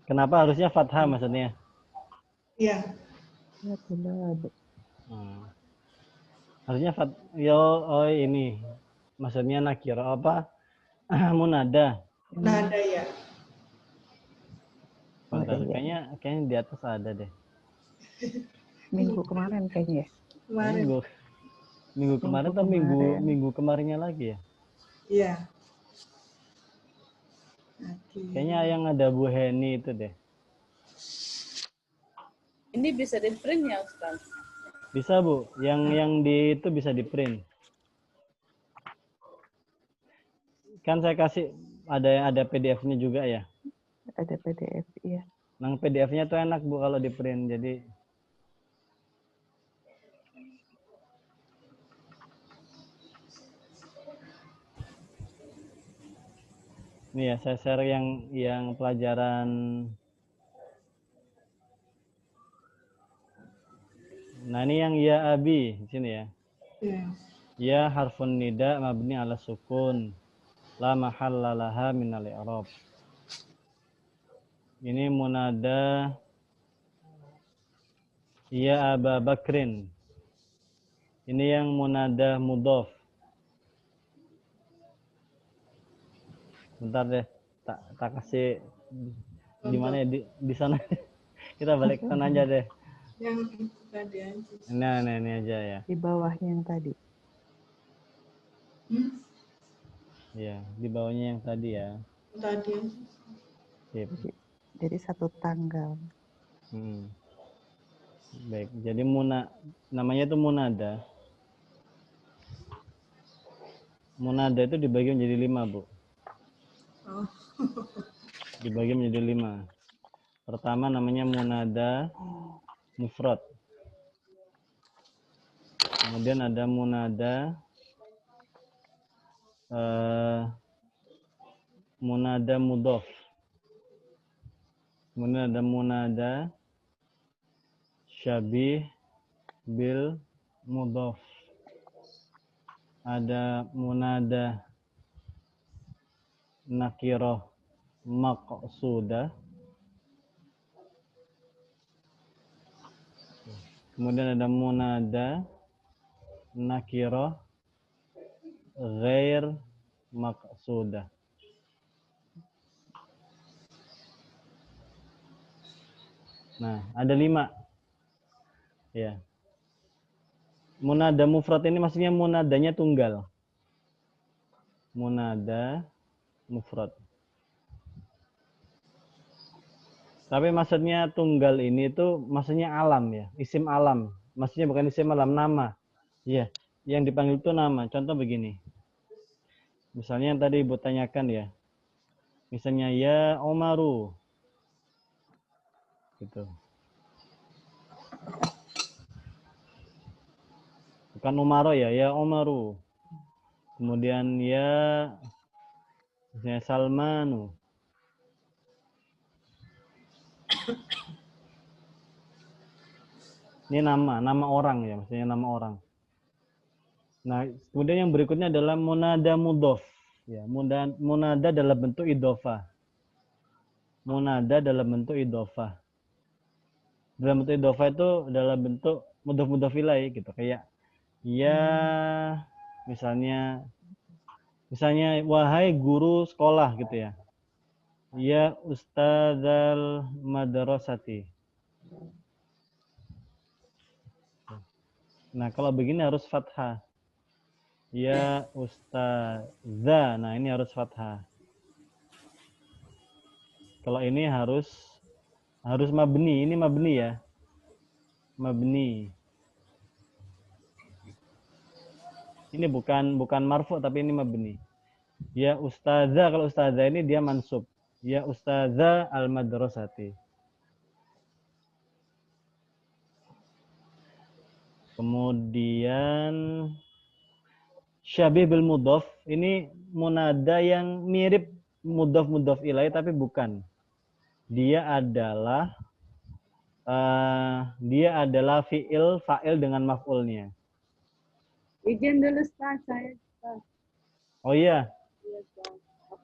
Kenapa harusnya fathah maksudnya? Iya. Ya tulabu. Harusnya ini. Maksudnya nakira apa? Munada. Nada ya. Bentar, kayaknya di atas ada deh. Minggu kemarin kayaknya. Minggu kemarin atau minggu kemarinnya lagi ya? Iya. Kayaknya yang ada Bu Heni itu deh. Ini bisa di print ya, Ustaz? Bisa, Bu. Yang di itu bisa di print. Kan saya kasih ada PDF-nya juga ya. Ada PDF, iya. Nah, PDF-nya tuh enak, Bu, kalau di print. Jadi ini ya, saya share yang pelajaran. Nah, ini yang ya abi di sini ya. Ya harfun nida mabni ala sukun. La mahalla laha minal i'rab. Ini munada ya Aba Bakrin. Ini yang munada mudhof. Bentar deh, tak kasih di mana ya, di sana. Kita balik ke sana aja deh. Yang tadi aja. Nah, ini aja ya. Di bawahnya yang tadi. Ya, di bawahnya yang tadi ya. Tadi aja. Sip. Jadi satu tanggal. Baik, jadi namanya itu munada. Munada itu dibagi menjadi 5, Bu. Dibagi menjadi 5. Pertama namanya munada mufrad. Kemudian ada munada mudhof. Kemudian ada munada syabih bil mudhof. Ada munada nakirah maqsudah. Kemudian ada munada nakirah ghair maqsudah. Nah, ada 5. Ya. Munada mufrad ini maksudnya munadanya tunggal. Munada mufrad. Tapi maksudnya tunggal ini tuh maksudnya alam ya, isim alam. Maksudnya bukan isim alam, nama. Iya, yang dipanggil itu nama. Contoh begini. Misalnya yang tadi Ibu tanyakan ya. Misalnya ya Omaru. Gitu. Bukan Umaro ya Omaru. Kemudian ya misalnya Salmanu. Ini nama orang ya, maksudnya nama orang. Nah, kemudian yang berikutnya adalah munada mudhof. Ya, munada dalam bentuk idhofah. Munada dalam bentuk idhofah. Dalam bentuk idhofah itu dalam bentuk mudhof ilaih gitu, kayak ya misalnya wahai guru sekolah gitu ya. Ya ustadzal madrasati. Nah, kalau begini harus fathah. Ya ustadzah. Nah, ini harus fathah. Kalau ini harus mabni. Ini mabni ya. Mabni. Ini bukan marfu tapi ini mabni. Ya ustadzah, kalau ustadzah ini dia mansub. Ya ustadzah al-madrasati. Kemudian syabih bil mudhof, ini munada yang mirip mudhof ilaih tapi bukan. Dia adalah fa'il dengan maf'ulnya. Izin dulu Ustaz, saya. Oh iya.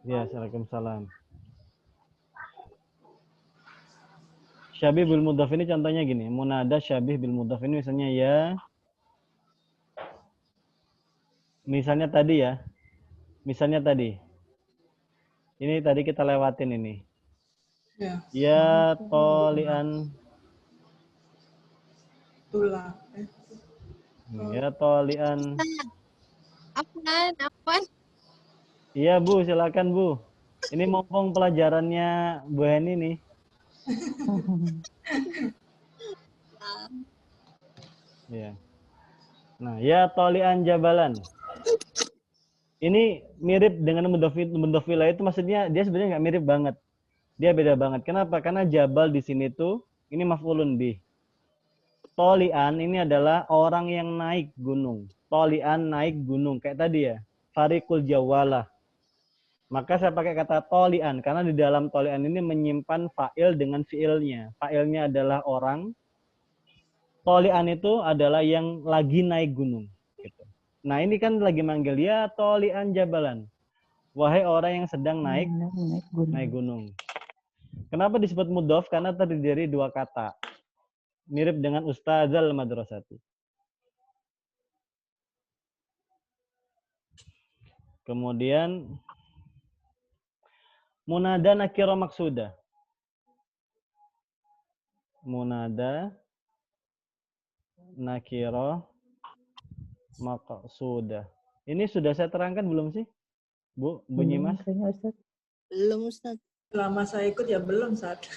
Ya, Waalaikumsalam. Syabih bil mudhof ini contohnya gini, munada syabih bil mudhof ini misalnya ya. Misalnya tadi ya. Ini tadi kita lewatin ini. Ya tolian Tulang. Ya tolian. Apaan? Iya Bu, silakan Bu. Ini mumpung pelajarannya Bu Heni nih. Ya. Nah, ya tolian jabalan. Ini mirip dengan mudhof ilaih itu, maksudnya dia sebenarnya nggak mirip banget. Dia beda banget. Kenapa? Karena jabal di sini tuh ini maf'ulun bih. Tolian ini adalah orang yang naik gunung. Tolian naik gunung kayak tadi ya. Farikul jawalah. Maka saya pakai kata tolian karena di dalam tolian ini menyimpan fa'il dengan fi'ilnya. Fa'ilnya adalah orang. Tolian itu adalah yang lagi naik gunung. Gitu. Nah ini kan lagi manggil ya tolian jabalan. Wahai orang yang sedang naik gunung. Kenapa disebut mudhof? Karena terdiri dari 2 kata. Mirip dengan ustadzal madrasati. Kemudian munada nakirah maqsudah. Munada nakirah maqsudah. Ini sudah saya terangkan belum sih? Bu Nyimas? Belum Ustaz. Selama saya ikut ya belum saat.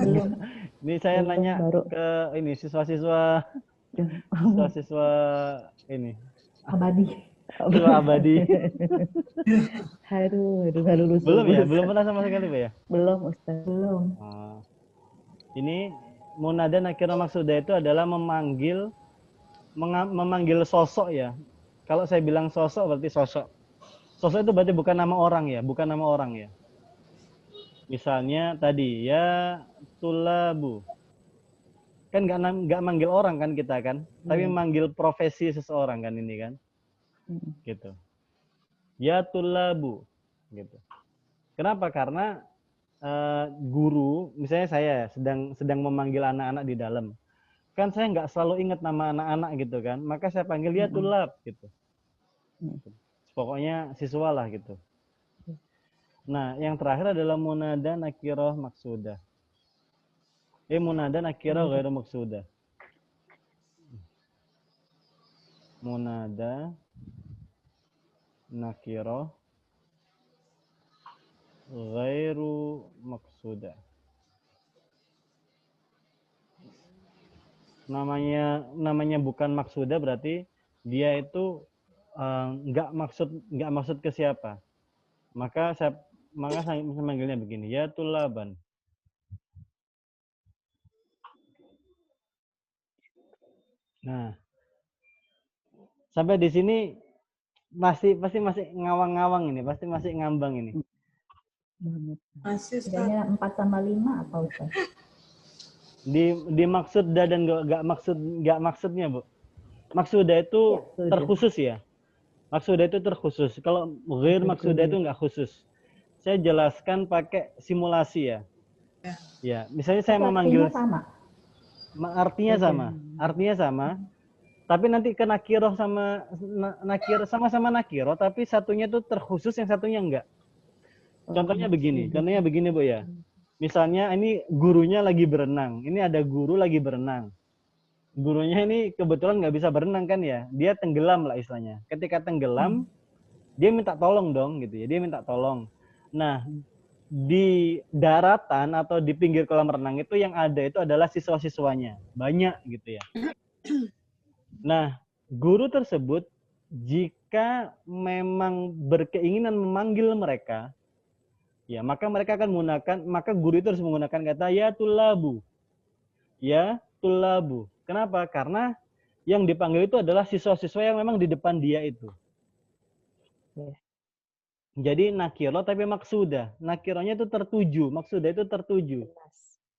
Belum. Ini saya nanya ke ini siswa-siswa ini. Abadi. Siswa abadi. Haru lulus. Belum ya? Belum pernah sama sekali, Pak ya? Belum, Ustaz. Belum. Ini munada nakirah maksudah itu adalah memanggil sosok ya. Kalau saya bilang sosok berarti sosok. Sosok itu berarti bukan nama orang ya, bukan nama orang ya. Misalnya tadi ya tulabu. Kan nggak manggil orang kan kita kan, tapi manggil profesi seseorang kan ini kan. Gitu. Ya tulabu gitu. Kenapa? Karena guru, misalnya saya sedang memanggil anak-anak di dalam. Kan saya nggak selalu ingat nama anak-anak gitu kan, maka saya panggil ya tulab gitu. Pokoknya siswa lah gitu. Nah, yang terakhir adalah munada nakirah maksudah. Munada nakirah ghairu maksudah. Munada nakirah ghairu maksudah. Namanya bukan maksudah berarti dia itu nggak maksud ke siapa. Maka saya manggilnya begini, ya tulaban. Nah, sampai di sini pasti masih ngawang-ngawang ini, pasti masih ngambang ini. Masih Bedanya 4 sama 5 apa Ustaz? Di maksud dan nggak maksudnya, Bu. Maksudah itu terkhusus ya. Maksudah itu terkhusus. Kalau ghair maksudah itu nggak khusus. Saya jelaskan pakai simulasi ya. Ya, misalnya saya memanggil artinya sama. Tapi nanti ke nakirah sama nakir sama-sama nakirah, tapi satunya tuh terkhusus, yang satunya enggak. Contohnya begini Bu ya. Misalnya ini gurunya lagi berenang. Ini ada guru lagi berenang. Gurunya ini kebetulan nggak bisa berenang kan ya. Dia tenggelam lah istilahnya. Ketika tenggelam, dia minta tolong dong gitu ya. Dia minta tolong. Nah, di daratan atau di pinggir kolam renang itu yang ada itu adalah siswa-siswanya. Banyak gitu ya. Nah, guru tersebut jika memang berkeinginan memanggil mereka, ya maka mereka akan maka guru itu harus menggunakan kata ya tulabu. Ya tulabu. Kenapa? Karena yang dipanggil itu adalah siswa-siswa yang memang di depan dia itu. Jadi nakiro tapi maksudah. Nakironya itu tertuju, maksudah itu tertuju.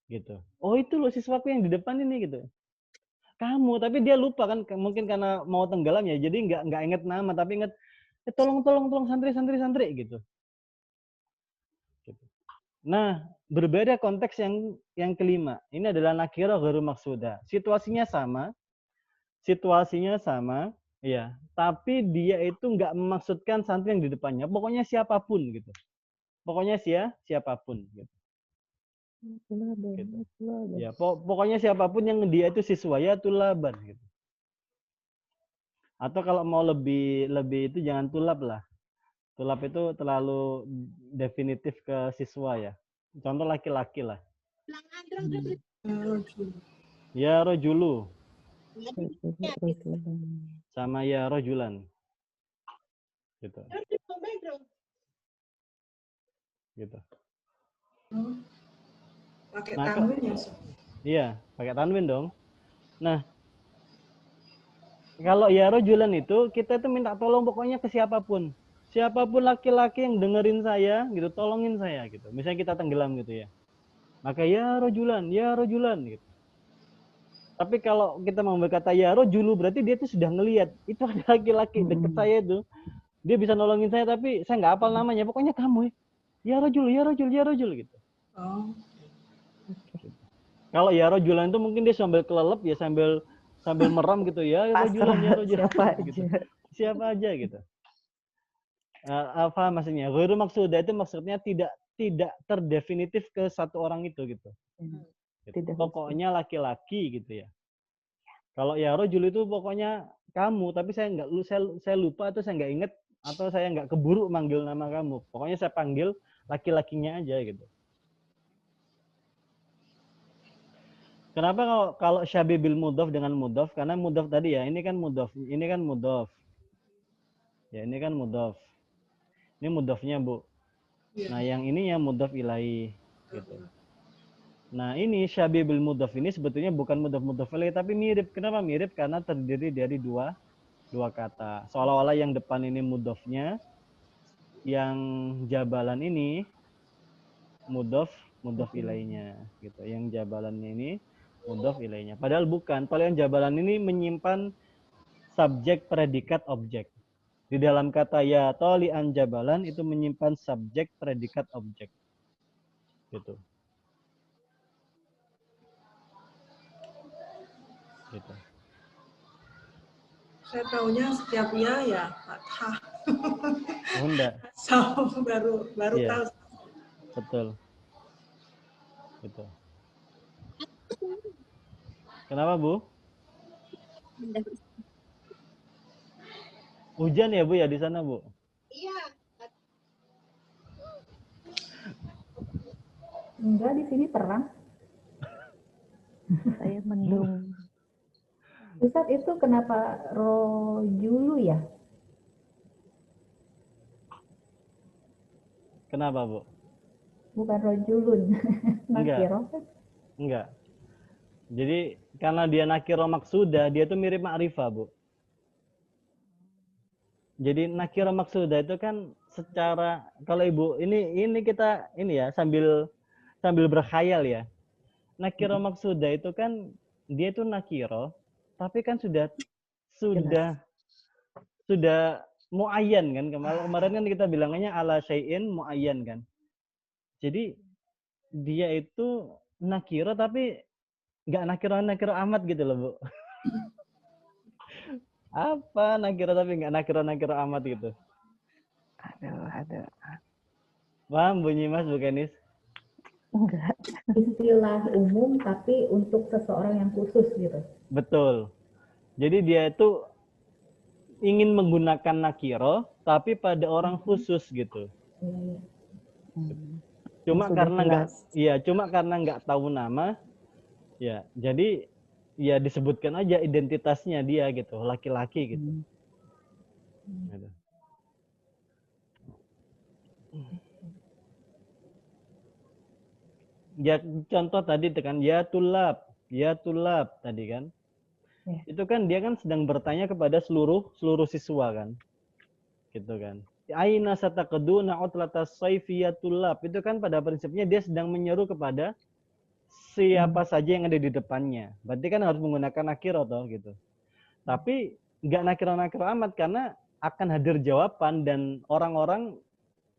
Gitu. Oh itu loh siswaku yang di depan ini gitu. Kamu, tapi dia lupa kan, mungkin karena mau tenggelam ya, jadi nggak inget nama, tapi inget tolong santri gitu. Nah, berbeda konteks yang kelima. Ini adalah nakiro ghairu maksudah. Situasinya sama, ya, tapi dia itu nggak memaksudkan santri yang di depannya. Pokoknya siapapun gitu. Pokoknya siapapun gitu. Gitu. Ya, pokoknya siapapun yang dia itu siswa ya tulaban gitu. Atau kalau mau lebih itu jangan tulab lah. Tulab itu terlalu definitif ke siswa ya. Contoh laki-laki lah. Ya rojulu. Sama ya rojulan. Gitu. Gitu. Pakai tanwin ya? Iya, pakai tanwin dong. Nah, kalau ya rojulan itu kita itu minta tolong pokoknya ke siapapun. Siapapun laki-laki yang dengerin saya gitu, tolongin saya gitu. Misalnya kita tenggelam gitu ya. Maka ya rojulan gitu. Tapi kalau kita mau berkata ya rojulu berarti dia tuh sudah ngelihat itu ada laki-laki deket saya itu. Dia bisa nolongin saya tapi saya nggak hafal namanya. Pokoknya kamu ya rojul gitu. Oh. Kalau ya rojulan itu mungkin dia sambil kelelep ya sambil meram gitu ya rojulan gitu. Siapa aja gitu. Apa maksudnya? Ghairu maksudah itu maksudnya tidak terdefinitif ke satu orang itu gitu. Gitu. Pokoknya laki-laki gitu ya. Kalau ya rojul itu pokoknya kamu, tapi saya lupa atau saya nggak inget atau saya nggak keburu manggil nama kamu. Pokoknya saya panggil laki-lakinya aja gitu. Kenapa kalau syabi bil mudhof dengan mudhof? Karena mudhof tadi ya, ini kan mudhof. Ya, ini kan mudhof. Ini mudhofnya, Bu. Nah, yang ini yang mudhof ilaih gitu. Nah, ini syabihul mudhaf ini sebetulnya bukan mudhaf ilaih tapi mirip. Kenapa mirip? Karena terdiri dari dua kata. Seolah-olah yang depan ini mudhafnya, yang jabalan ini mudhaf ilaihnya gitu. Yang jabalannya ini mudhaf ilaihnya. Padahal bukan. Kalau yang jabalan ini menyimpan subjek, predikat, objek. Di dalam kata ya toli'an jabalan itu menyimpan subjek, predikat, objek. Gitu. Gitu. Saya tahunya setiap ya fathah. Oh, enggak. baru Iya. tahu. Betul. Gitu. Kenapa, Bu? Hujan ya, Bu, ya di sana, Bu? Iya. Enggak, di sini terang. Saya mendung. Ustaz, itu kenapa rojulu ya? Kenapa, Bu? Bukan rojulun. Nakiro. Enggak. Jadi karena dia nakiro maksudah, dia tuh mirip ma'rifah, Bu. Jadi nakiro maksudah itu kan secara, kalau Ibu ini kita ini ya sambil berkhayal ya. Nakiro maksudah itu kan dia itu nakiro, tapi kan sudah muayyan kan. Kemarin kan kita bilangnya ala syai'in muayyan kan. Jadi dia itu nakiro tapi nggak nakiro amat gitu loh, Bu. Apa nakiro tapi nggak nakiro amat gitu. Aduh. Paham bunyi Mas Bu Kenis? Enggak. Istilah umum tapi untuk seseorang yang khusus gitu. Betul. Jadi dia itu ingin menggunakan nakiro tapi pada orang khusus gitu. Iya. Cuma Sudah karena nggak, jelas. iya cuma karena nggak tahu nama, ya jadi ya disebutkan aja identitasnya dia gitu, laki-laki gitu. Gitu. Ya contoh tadi kan ya tulab tadi kan. Ya. Itu kan dia kan sedang bertanya kepada seluruh siswa kan. Gitu kan. Aina sataqduna utlatas sayfiyatulab. Itu kan pada prinsipnya dia sedang menyeru kepada siapa saja yang ada di depannya. Berarti kan harus menggunakan nakiro toh gitu. Tapi nggak nakiro amat karena akan hadir jawaban dan orang-orang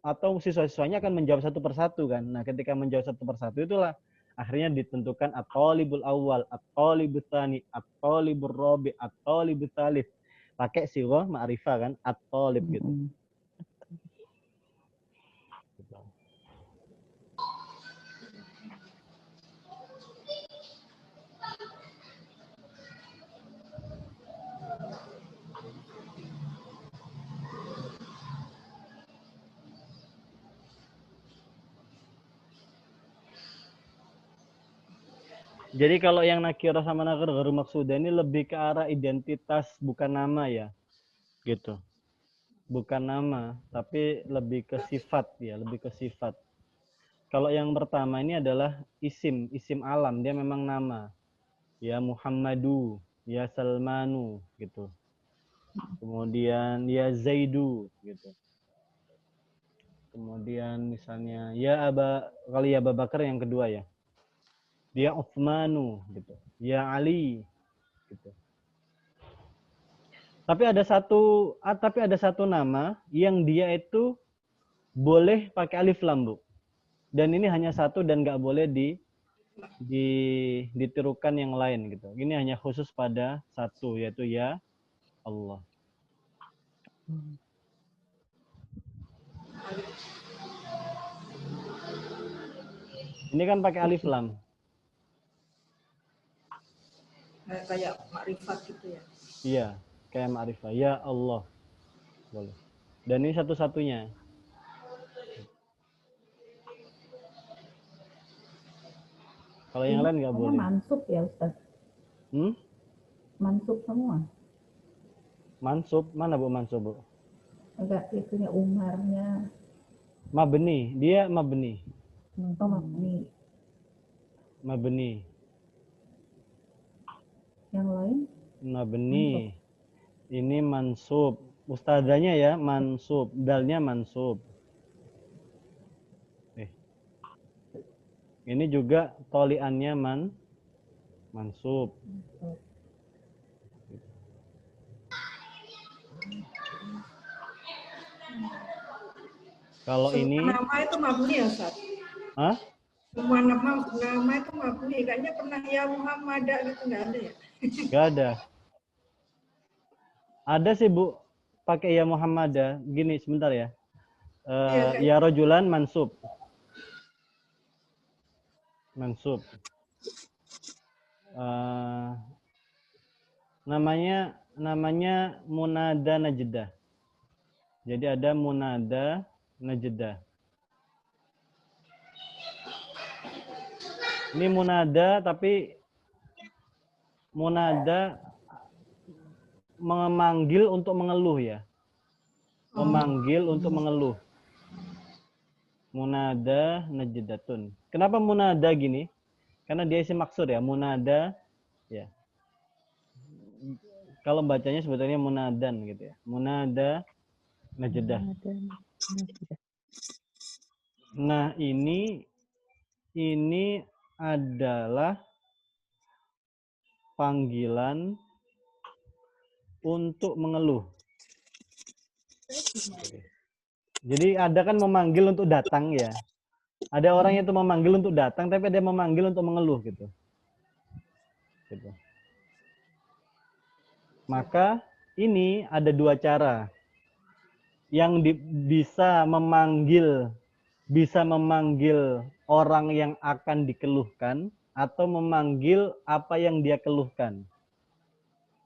atau siswa-siswanya akan menjawab satu persatu kan. Nah, ketika menjawab satu persatu itulah akhirnya ditentukan at-talibul awal, at-talibut tsani, at-talibur rabi, at-talibut tsalits. Pakai sighah ma'rifah kan, at-talib gitu. Jadi kalau yang nakira sama nakira gharu maksudah ini lebih ke arah identitas bukan nama ya. Gitu. Bukan nama, tapi lebih ke sifat ya, lebih ke sifat. Kalau yang pertama ini adalah isim alam, dia memang nama. Ya Muhammadu, ya Salmanu gitu. Kemudian ya Zaidu gitu. Kemudian misalnya ya kalau ya Abu Bakar yang kedua ya. Dia Utsmanu gitu. Ya Ali gitu. Tapi ada satu nama yang dia itu boleh pakai alif lam, Bu. Dan ini hanya satu dan nggak boleh ditirukan yang lain gitu. Ini hanya khusus pada satu yaitu ya Allah. Ini kan pakai alif lam. Kayak makrifat gitu ya. Iya, kayak ma'rifah. Ya Allah. Boleh. Dan ini satu-satunya. Kalau yang lain nggak boleh. Mansub ya Ustaz? Mansub semua? Mansub? Mana Bu mansub, Bu? Enggak, itunya Umarnya. Mabni. Dia mabni. Oh, mabni. Mabni. Yang lain? Mabni. Ini mansub. Ustadzanya ya mansub. Dalnya mansub. Ini juga toliannya mansub. Kalau Semua ini nama itu mabni ya, Ustaz? Hah? Semua nama itu mabni. Kayaknya pernah ya Muhammad gitu nggak ada ya? Nggak ada. Ada sih Bu, pakai ya Muhammadah. Gini sebentar ya. Ya rojulan mansub. Mansub. Namanya munada najdah. Jadi ada munada najdah. Ini munada tapi munada memanggil untuk mengeluh ya. Memanggil untuk mengeluh. Munada najdatun. Kenapa munada gini? Karena dia isim maksud ya, munada ya. Kalau bacanya sebetulnya munadan gitu ya. Munada najdah. Nah, ini adalah panggilan untuk mengeluh. Jadi ada kan memanggil untuk datang ya. Ada orang yang itu memanggil untuk datang, tapi ada memanggil untuk mengeluh gitu. Maka ini ada dua cara. Yang bisa memanggil orang yang akan dikeluhkan atau memanggil apa yang dia keluhkan.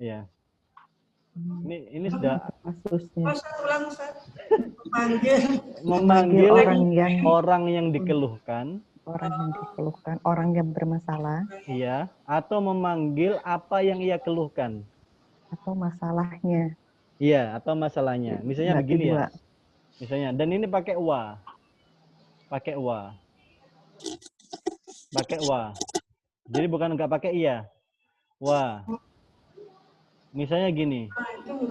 Ya. Ini sudah kasusnya. Memanggil orang yang dikeluhkan, orang yang bermasalah. Iya, atau memanggil apa yang ia keluhkan. Atau masalahnya. Iya, atau masalahnya. Misalnya Berarti begini dua. ya. Misalnya, dan ini pakai wa. Pakai wa. Pakai wa. Jadi bukan nggak pakai iya. Wa. Misalnya gini.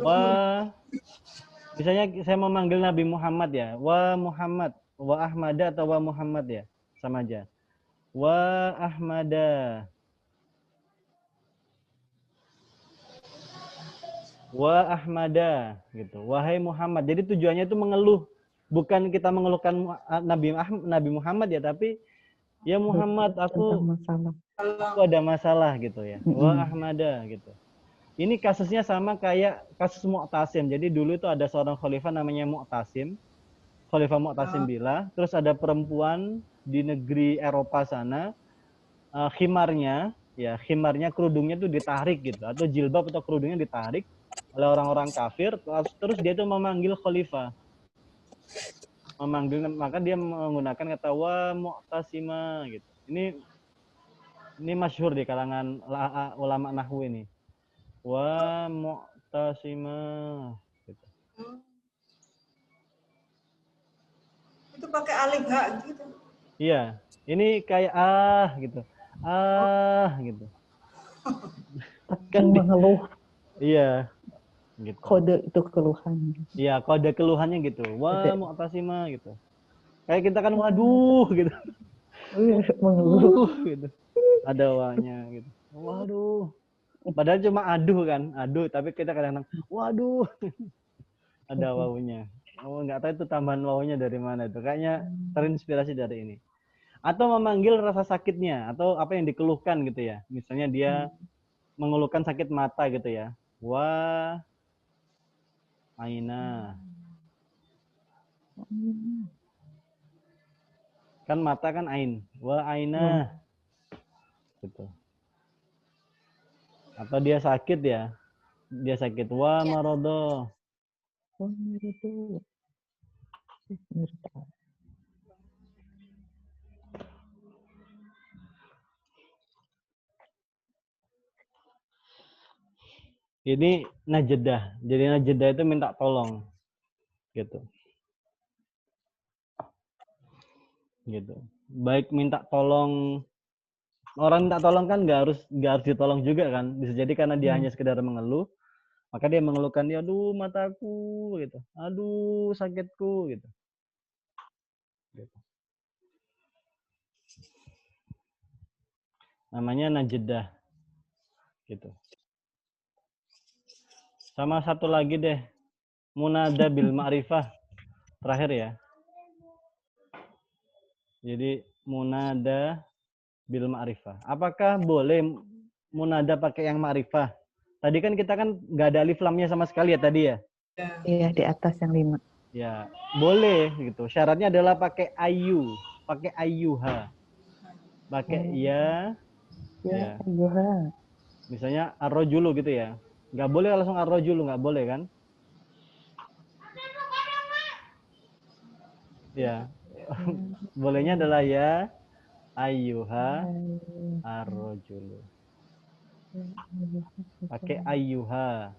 Wa. Misalnya saya memanggil Nabi Muhammad ya. Wa Muhammad. Wa Ahmada atau wa Muhammad ya. Sama aja. Wa Ahmada. Wa Ahmada gitu. Wahai Muhammad. Jadi tujuannya itu mengeluh. Bukan kita mengeluhkan Nabi Muhammad ya, tapi ya Muhammad, aku ada masalah gitu ya. Wa Ahmada gitu. Ini kasusnya sama kayak kasus Mu'tasim. Jadi dulu itu ada seorang khalifah namanya Mu'tasim. Khalifah Mu'tasim Billah. Terus ada perempuan di negeri Eropa sana, khimarnya kerudungnya tuh ditarik gitu, atau jilbab atau kerudungnya ditarik oleh orang-orang kafir. Terus dia tuh memanggil khalifah, maka dia menggunakan kata wa Mu'tasima gitu. Ini masyhur di kalangan ulama nahwu ini. Wa Mu'tasima gitu. Itu pakai alif ha gitu. Iya, ini kayak gitu. Gitu. Kan mengeluh. Iya. Gitu. Kode itu keluhan. Iya, kode keluhannya gitu. Wah, Mu'tasima gitu. Kayak kita kan waduh gitu. Mengeluh gitu. Ada wanya gitu. Waduh. Padahal cuma aduh kan, aduh, tapi kita kadang-kadang waduh. Ada wawunya. Oh, nggak tahu itu tambahan wawunya dari mana itu. Kayaknya terinspirasi dari ini. Atau memanggil rasa sakitnya atau apa yang dikeluhkan gitu ya. Misalnya dia mengeluhkan sakit mata gitu ya. Wa aina. Kan mata kan ain. Wa aina. Gitu. Atau dia sakit ya. Dia sakit. Wa marodo. Ini najedah. Jadi najedah itu minta tolong. Gitu. Gitu. Baik minta tolong orang minta tolong kan nggak harus ditolong juga kan. Bisa jadi karena dia hanya sekedar mengeluh, maka dia mengeluhkan dia, aduh mataku gitu, aduh sakitku gitu. Namanya najedah gitu. Sama satu lagi deh, munada bil ma'rifah terakhir ya. Jadi munada bil ma'rifah. Apakah boleh munada pakai yang ma'rifah? Tadi kan kita kan nggak ada alif lamnya sama sekali ya tadi ya. Iya, di atas yang 5. Ya, boleh gitu. Syaratnya adalah pakai ayu, pakai ayuha. Pakai ya. Ya, ayuha. Misalnya arrojulu gitu ya. Nggak boleh langsung arrojulu, nggak boleh kan? Ya. Bolehnya adalah ya ayyuha arrojulu. Pakai ayyuha.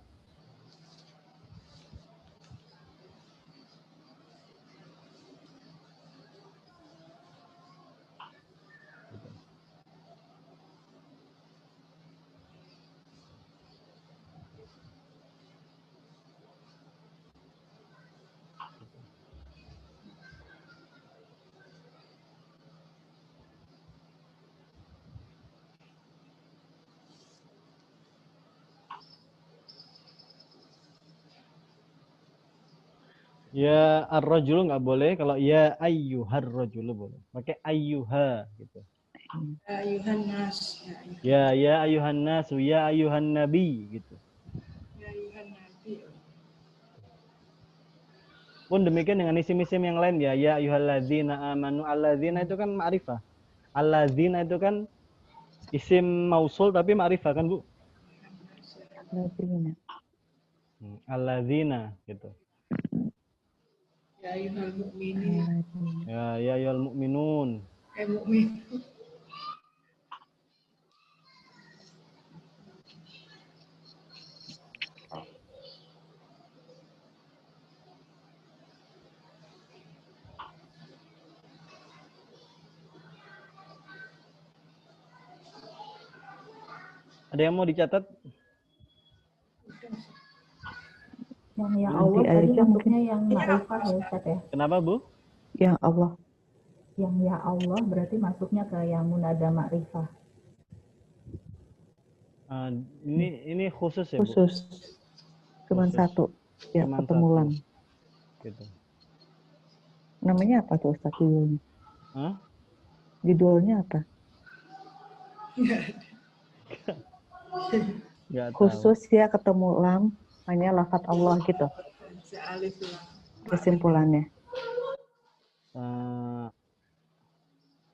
Ya ar-rajulu nggak boleh, kalau ya ayyuhar rajulu boleh. Pakai ayyuha gitu. Ya ayuhan nas. Ya ayyuhan nasu, ya ayyuhan nabi gitu. Ya ayuhan nabi. Pun demikian dengan isim-isim yang lain ya. Ya ayyuhalladzina amanu, alladzina itu kan ma'rifah. Alladzina itu kan isim mausul tapi ma'rifah kan, Bu? Alladzina gitu. Ya ayuhal mu'minin. Ya ayyuhal mu'minun. Mukmin. Ada yang mau dicatat? Yang ya Nanti Allah tadi aja maksudnya yang ma'rifah ya Ustaz ya. Kenapa, Bu? Yang Allah. Yang ya Allah berarti masuknya ke yang munada ma'rifah. Ini khusus ya, Bu? Khusus. Cuman Khusus. satu. Ya, Cuman ketemu satu. lam. Gitu. Namanya apa tuh Ustaz judulnya? Hah? Judulnya apa? Nggak tahu. Khusus ya ketemu lam, hanya lafaz Allah gitu. Alif lam. Kesimpulannya.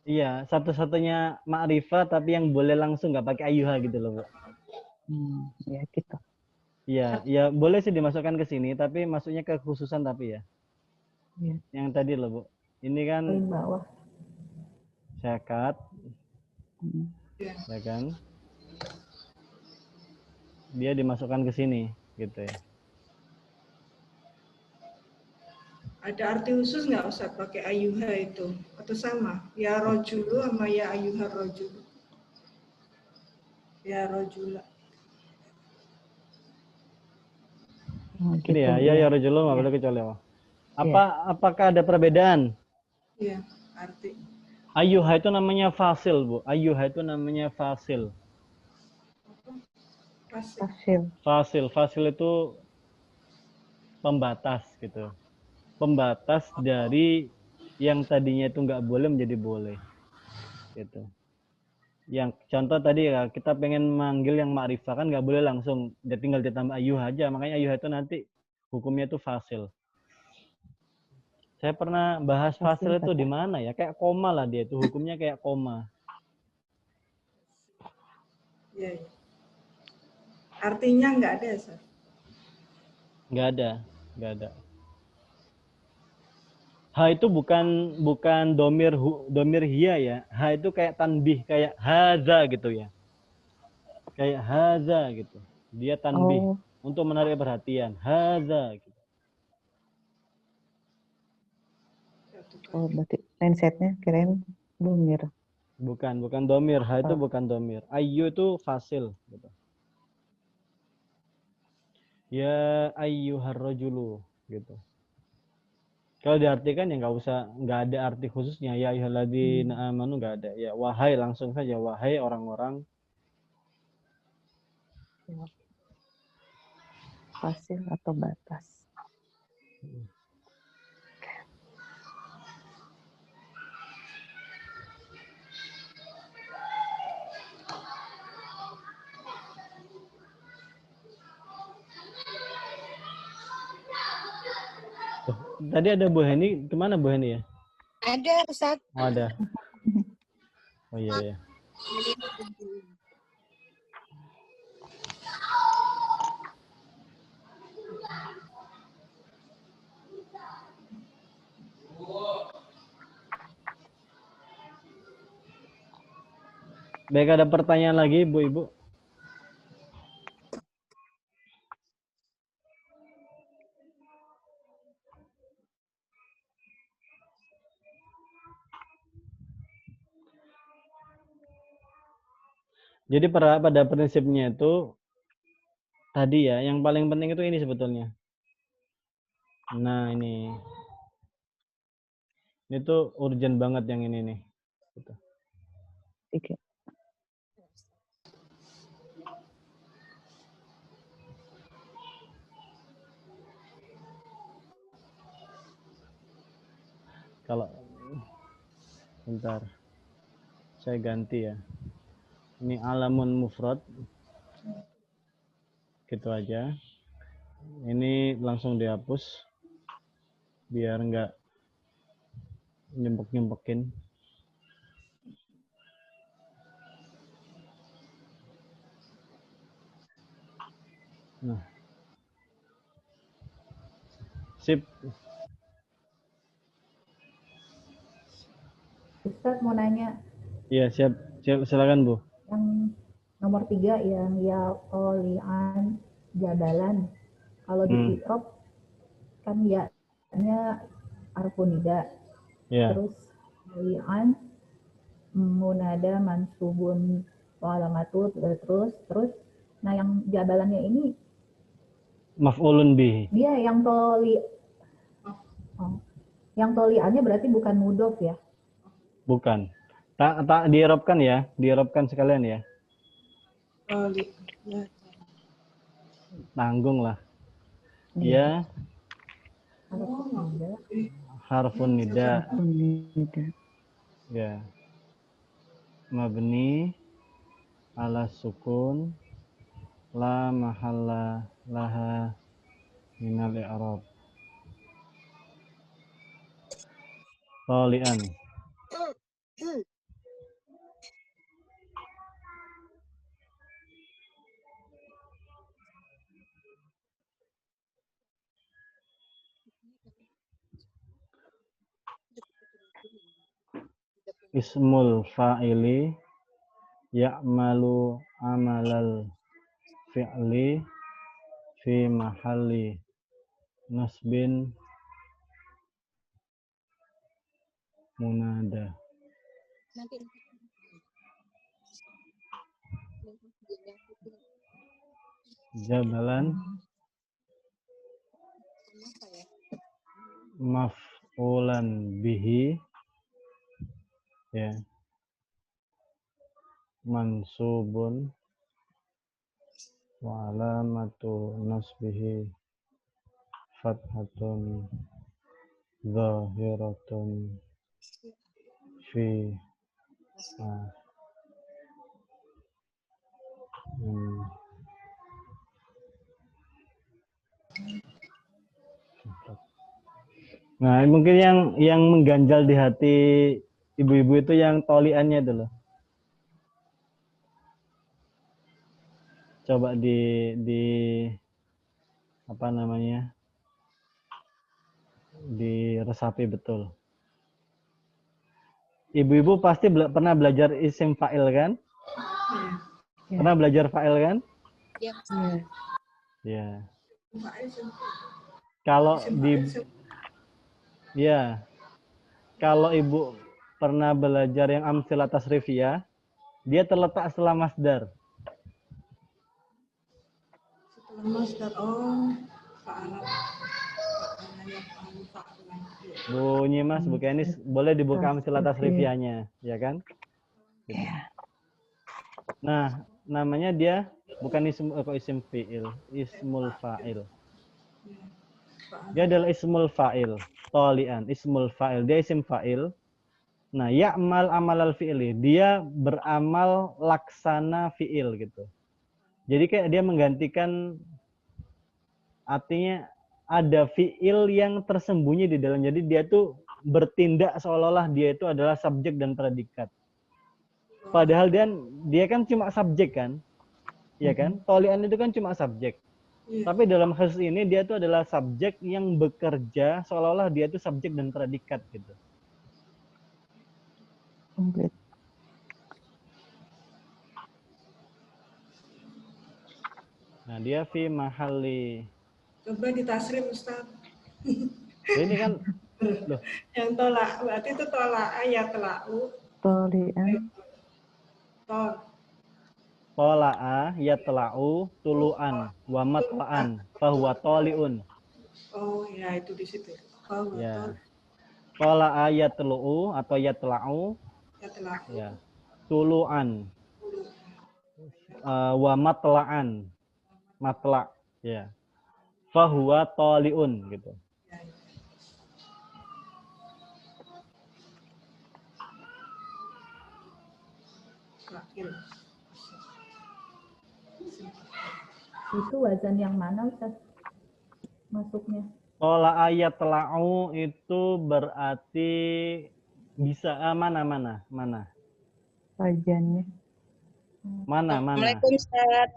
Iya, satu-satunya ma'rifah tapi yang boleh langsung nggak pakai ayuha gitu loh, Bu. Ya gitu. Iya, ya boleh sih dimasukkan ke sini, tapi masuknya ke khususan tapi ya. Ya. Yang tadi loh, Bu. Ini kan Paling bawah. syakat, ya kan? Dia dimasukkan ke sini, gitu ya. Ada arti khusus nggak Ustaz pakai ayuha itu? Atau sama? Ya rojulu sama ya ayuha rojulu. Ya rojula. Gitu, Ini ya rajulun nggak boleh kecuali apa? Apakah ada perbedaan? Iya, arti. Ayuha itu namanya fasil, Bu. Ayuha itu namanya fasil. Fasil itu pembatas gitu. Pembatas dari yang tadinya itu nggak boleh menjadi boleh. Gitu. Yang contoh tadi ya, kita pengen manggil yang ma'rifah kan nggak boleh langsung, dia tinggal ditambah ayuha aja. Makanya ayuha itu nanti hukumnya itu fasil. Saya pernah bahas fasil itu di mana ya? Kayak koma lah dia itu, hukumnya kayak koma. Iya. Artinya nggak ada, Sir? Nggak ada. Ha itu bukan domir hiya ya. Ha itu kayak tanbih, kayak haza gitu ya. Kayak haza gitu. Dia tanbih untuk menarik perhatian. Haza gitu. Oh, berarti mindsetnya kirain domir. Bukan domir. Ha itu bukan domir. Ayyu itu fasil. Gitu. Ya ayyuhar rajulu. Gitu. Kalau diartikan ya nggak ada arti khususnya. Ya ayyuhalladzina amanu nggak ada. Ya wahai, langsung saja. Wahai orang-orang. Fasil atau batas. Tadi ada Bu Heni. Kemana Bu Heni ya? Ada, Ustaz. Oh, ada. Oh iya ya. Baik, ada pertanyaan lagi Bu Ibu? Jadi pada prinsipnya itu tadi ya, yang paling penting itu ini sebetulnya. Nah, ini tuh urgent banget yang ini nih. Gitu. Tiga. Kalau bentar, saya ganti ya. Ini alamun mufrad, gitu aja. Ini langsung dihapus, biar nggak nyempek-nyempekin. Nah, sip. Ustaz mau nanya. Iya, siap. Silakan Bu. Yang nomor 3 yang ya tolian jadalan. Kalau di i'rab kan ya-nya harfun nida. Ya. Terus tolian munada mansubun wa alamatut terus nah yang jadalannya ini Maf'ulun bihi. dia yang yang toliannya berarti bukan mudhof ya? Bukan. Tak dierobkan ya, dierobkan sekalian ya. Tanggung lah. Ya. Harfun nida. Ya. Mabni ala sukun la mahalla laha minal i'rab. Tolian. Ismul fa'ili ya'malu amalal fi'li fi mahalli nasbin munada. Jabalan maf'ulan bihi ya, mansubun wa alamatu nasbihi fathatun zahiratun fi Nah, mungkin yang mengganjal di hati ibu-ibu itu yang toliannya itu loh. Coba di apa namanya? Diresapi betul. Ibu-ibu pasti pernah belajar isim fa'il kan? Ya. Pernah belajar fa'il kan? Iya. Ya. Kalau kalau ibu pernah belajar yang amsilah tasrifiyah, dia terletak setelah masdar. Setelah masdar, oh, fa'ala. Fa'ala yaf'alu fa'lan. Bu Nyimas, Bu Kenis, boleh dibuka amsilah tasrifiyahnya, ya kan? Gitu. Nah, namanya dia bukan isim fi'il, ismul fa'il. Dia adalah ismul fa'il, tolian, ismul fa'il. Dia isim fa'il. Nah, ya'mal amal al-fi'ili, dia beramal laksana fi'il gitu. Jadi kayak dia menggantikan, artinya ada fi'il yang tersembunyi di dalam. Jadi dia tuh bertindak seolah-olah dia itu adalah subjek dan predikat. Padahal dia kan cuma subjek kan? Ya kan? Tolian itu kan cuma subjek. Tapi dalam kasus ini dia itu adalah subjek yang bekerja seolah-olah dia itu subjek dan predikat gitu. Komplit. Nah, dia fi mahalli. Coba ditasrif, Ustaz. Ini kan loh. Yang tolak, berarti itu tolak ayat telau. Tolian. Tola'a yatla'u tulu'an wa matla'an fahuwa toli'un. Oh ya, itu di situ. Ya. Tola'a yatlu'u atau yatla'u. Ya. Tulu'an. Wa matla'an. Matla'. Ya. Fahuwa toli'un gitu. Itu wazan yang mana, Ustaz? Masuknya. Tola ayat tela'u itu berarti bisa mana. Wajannya. Mana. Assalamualaikum, Ustaz.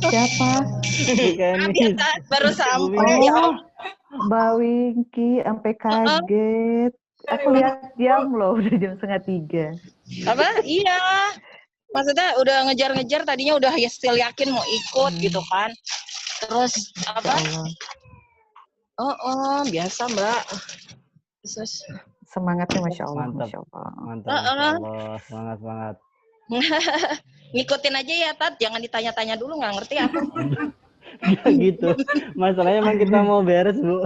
Siapa? Bukan Baru sampai. Ya Oh, Mbak Wingky, sampai kaget. Aku lihat jam loh, udah jam 2:30. Apa? Iya. Maksudnya udah ngejar-ngejar, tadinya udah still yakin mau ikut gitu kan. Terus apa? Oh, biasa Mbak. Terus Semangatnya Masya Allah. Mantap. Masya Allah. Mantap, Masya Allah. Semangat. ngikutin aja ya, Tat. Jangan ditanya-tanya dulu, nggak ngerti aku. Gak gitu. Masalahnya emang kita mau beres, Bu.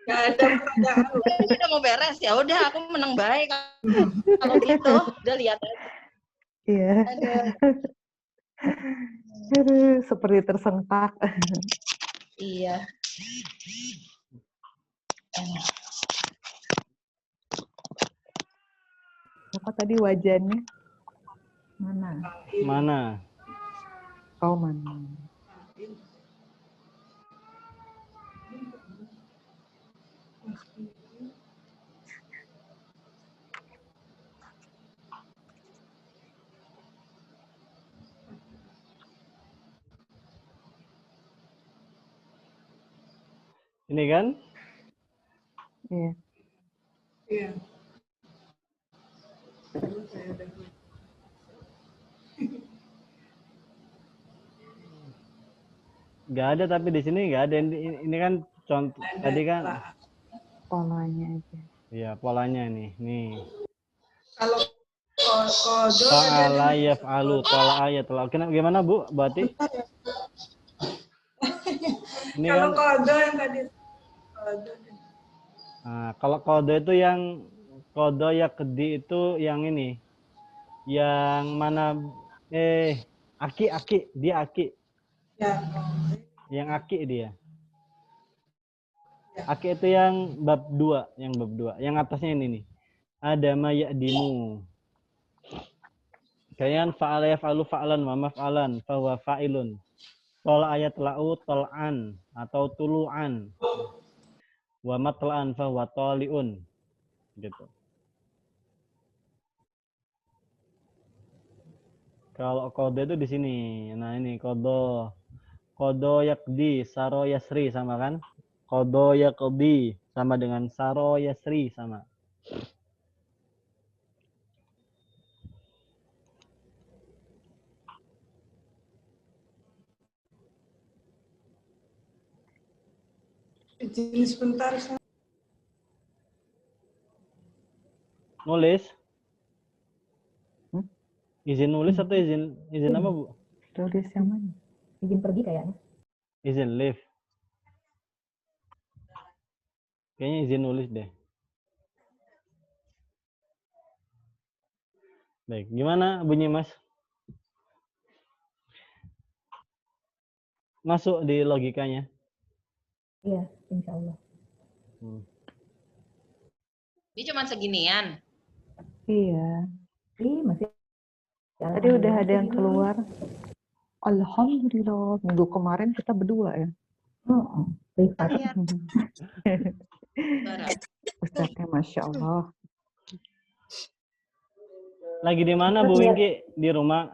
Nggak ada pertanyaan. Udah mau beres, ya udah aku menang baik. Kalau gitu, udah lihat aja. Iya. Aduh, seperti tersentak. Iya. Apa tadi wajannya? Mana? Oh, mana. Ini kan? Iya. Iya. Gak ada, tapi di sini gak ada. Ini kan contoh tadi kan. Polanya aja. Iya, polanya nih. Nih. Kalau kodo Fa'ala yaf'alu tola'a yatla'u. Gimana, Bu? Berarti? Ini kalau kan kodo yang tadi kodo. nah, kalau kodo itu yang kodo yakdi itu yang ini. Yang mana aki dia aki. Ya. Yang aki dia. Aki itu yang bab 2, Yang atasnya ini nih. Ada ma ya'dimu. Kayan fa'ala yaf'alu fa'lan wa maf'alan fa huwa fa'ilun. Tol ayat la'u tol'an atau tulu'an. Wa matla'an fa huwa toli'un. Gitu. Kalau kode itu di sini. Nah, ini kodo. Kodo yakdi, saro yasri sama kan? Kodo yakdi sama dengan saro yasri sama. Izin sebentar. Nulis? Hmm? Izin nulis atau izin apa, Bu? Tulis yang mana? Izin pergi kayaknya. Izin live. Kayaknya izin nulis deh. Baik, gimana bunyi Mas? Masuk di logikanya? Iya, insya Allah. Ini cuma seginian. Iya. Masih. Tadi udah ada yang keluar. Alhamdulillah. Minggu kemarin kita berdua ya. Oh, privat. Iya. Barang. Ustaznya Masya Allah. Lagi di mana Bu Wingki? Di rumah?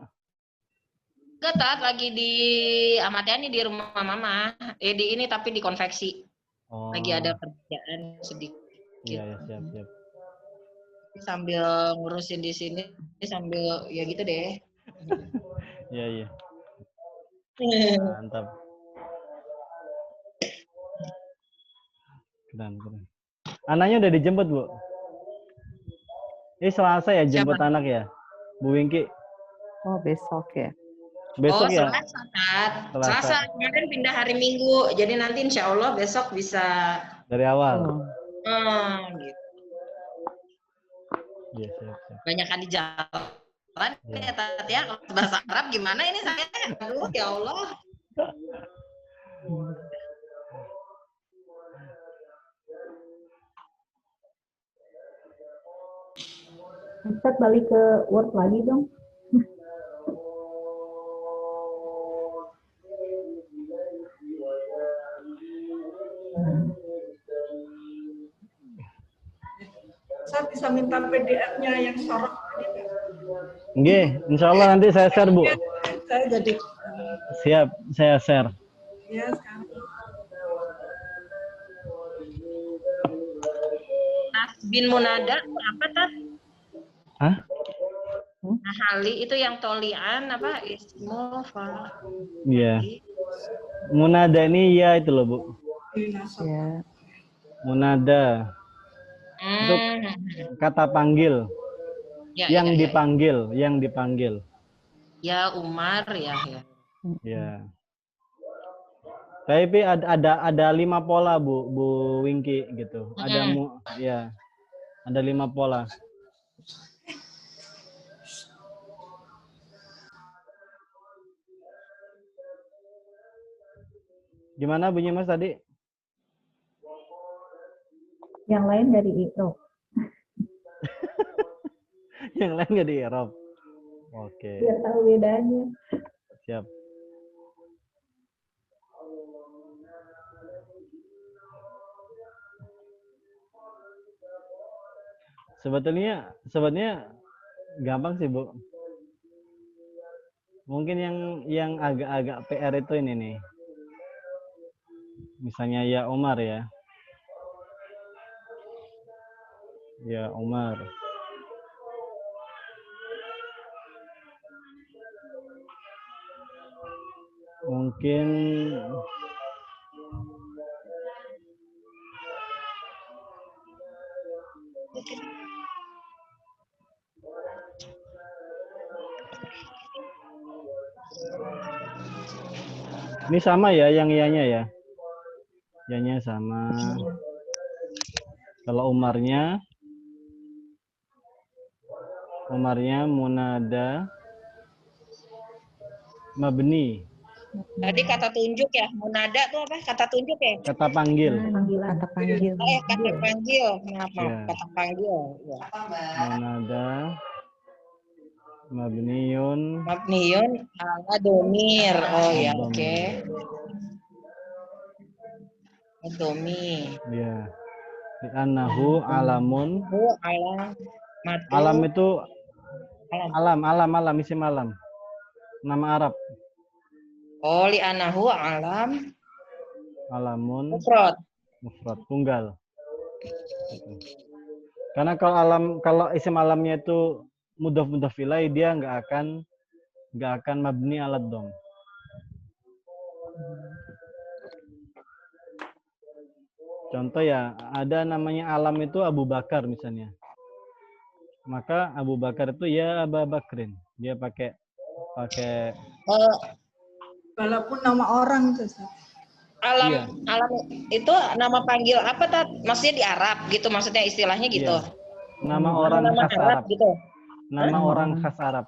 Enggak, Tat, lagi di Ahmad Yani di rumah Mama. Di ini tapi di konveksi. Oh. Lagi ada kerjaan sedikit. Iya, ya, siap. Sambil ngurusin di sini, sambil ya gitu deh. Iya. Mantap. Keren. Anaknya udah dijemput, Bu? Ini Selasa ya jemput Siapa? anak ya? Bu Wingki? Oh, besok ya. Besok ya? Selasa, Tat. Selasa kemarin pindah hari Minggu. Jadi nanti insya Allah besok bisa Dari awal? gitu. Iya, siap. Banyakan di jalan ya, Tat ya. Kalau bahasa Arab gimana ini saya? Aduh, ya Allah. Ustaz balik ke Word lagi dong. Saya bisa minta PDF-nya yang sorot tadi nggak? Nggih, insya Allah nanti saya share, Bu. Saya jadi Siap, saya share. ya sekarang. Bin Munada apa, Tat? Hah? Nahali itu yang tolian apa? Ismu fa. Iya. Munada ini ya itu loh, Bu. Ya. Munada. Itu kata panggil. Ya, yang ya, dipanggil, yang dipanggil. Ya, Umar ya. Ya. Tapi ada 5 pola, Bu Wingki gitu. Ya. Ada 5 pola. Gimana bunyi Mas tadi? Yang lain dari Iqro. Yang lain nggak di Eropa. Oke. Biar tahu bedanya. Siap. Sebetulnya gampang sih, Bu. Mungkin yang agak-agak PR itu ini nih. Misalnya ya Umar ya. Ya Umar. Mungkin ini sama ya yang ianya ya. Ianya sama. Kalau Umarnya munada mabni. Tadi kata tunjuk ya, munada tuh apa? Kata tunjuk ya? Kata panggil. Kata panggil. Kata panggil. Maaf, Ya. kata panggil. Ya. Munada mabniun ala domir. Oh ya, oke. Domir. Ya. Li'annahu alamun. Alam itu alam isim alam. Nama Arab. Oh, li'annahu alam Alamun mufrad. tunggal. Karena kalau isim alamnya itu mudhaf ilaih, dia nggak akan mabni alad dom. Contoh ya, ada namanya alam itu Abu Bakar misalnya. Maka Abu Bakar itu ya Abu Bakrin. Dia pakai Eh, Walaupun nama orang itu, Ustaz. alam Iya. alam itu nama panggil apa Tat? Maksudnya di Arab gitu, maksudnya istilahnya gitu. Iya. Nama Atau orang nama khas Arab Arab. gitu. Nama orang khas Arab.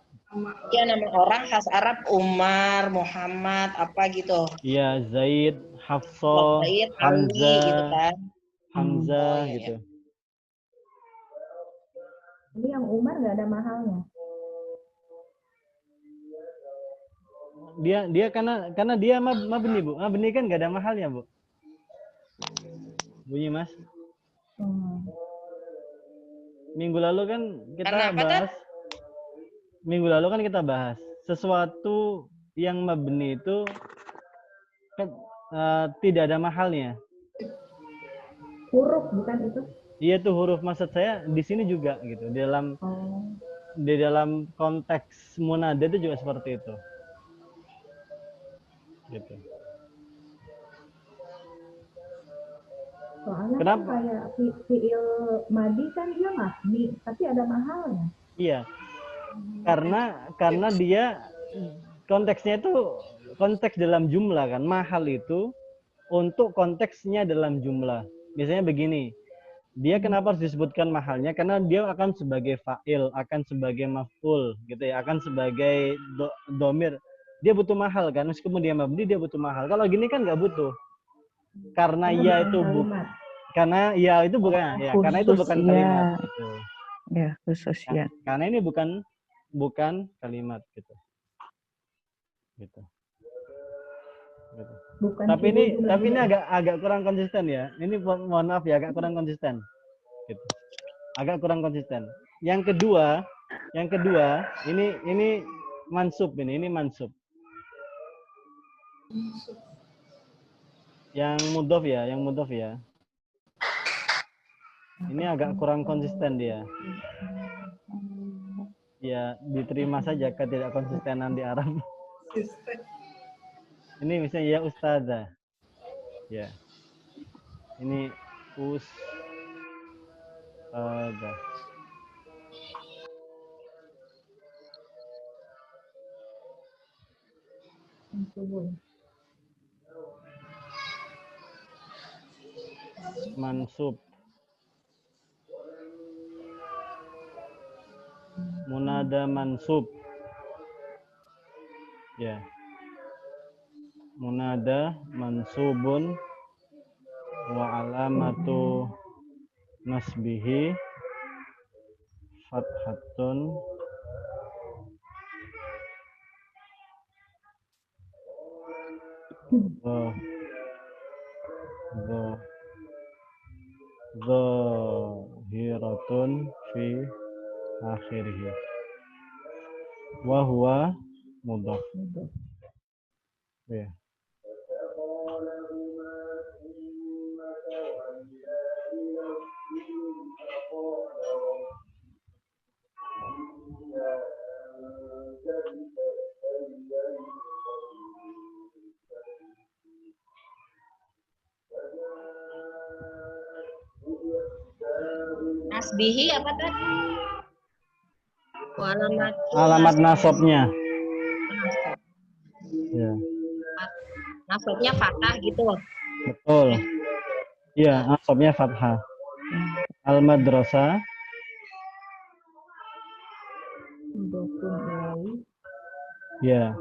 Ya nama orang khas Arab, Umar, Muhammad, apa gitu. Iya, Zaid, Hafsah, Zaid, Ali gitu Hamzah, kan. Hamzah Oh, iya, gitu. Ini yang Umar nggak ada mahalnya. Dia karena dia mabni, Bu. Mabni kan nggak ada mahalnya, Bu. Bunyi Mas. Minggu lalu kan kita bahas. Minggu lalu kan kita bahas sesuatu yang mabni itu kan, tidak ada mahalnya. Huruf bukan itu? Iya tuh huruf, maksud saya di sini juga gitu. Di dalam konteks munada itu juga seperti itu. Gitu. Soalnya Kenapa? kan kayak fi'il madi kan dia mabni, tapi ada mahalnya. Iya. Karena dia konteksnya itu konteks dalam jumlah kan. Mahal itu untuk konteksnya dalam jumlah. Misalnya begini. Dia kenapa harus disebutkan mahalnya? Karena dia akan sebagai fa'il, akan sebagai maf'ul gitu ya, akan sebagai domir. Dia butuh mahal kan, meskipun dia mabni dia butuh mahal. Kalau gini kan nggak butuh. Karena ya itu bukan. Karena ya itu bukan ya, karena itu bukan kalimat gitu. Ya, khusus ya. Karena ini bukan kalimat gitu. Gitu. Bukan Tapi ini agak kurang konsisten ya. Ini mohon maaf ya, agak kurang konsisten. Gitu. Agak kurang konsisten. Yang kedua, ini mansub ini mansub. Yang mudhof ya. Ini agak kurang konsisten dia. Ya, diterima saja ketidakkonsistenan di Arab. Ini misalnya ya ustazah. Ya. Ini ustazah. Mansub. Munada mansub. Ya. Munada mansubun wa alamatu nasbihi fathatun zahiratun fi akhirih wa huwa mudhaf. Ya. Nasbihi apa tadi? Alamat nasabnya. Ya. Nasabnya fathah gitu. Betul. Iya, nasabnya fathah. Al-madrasah. Ya.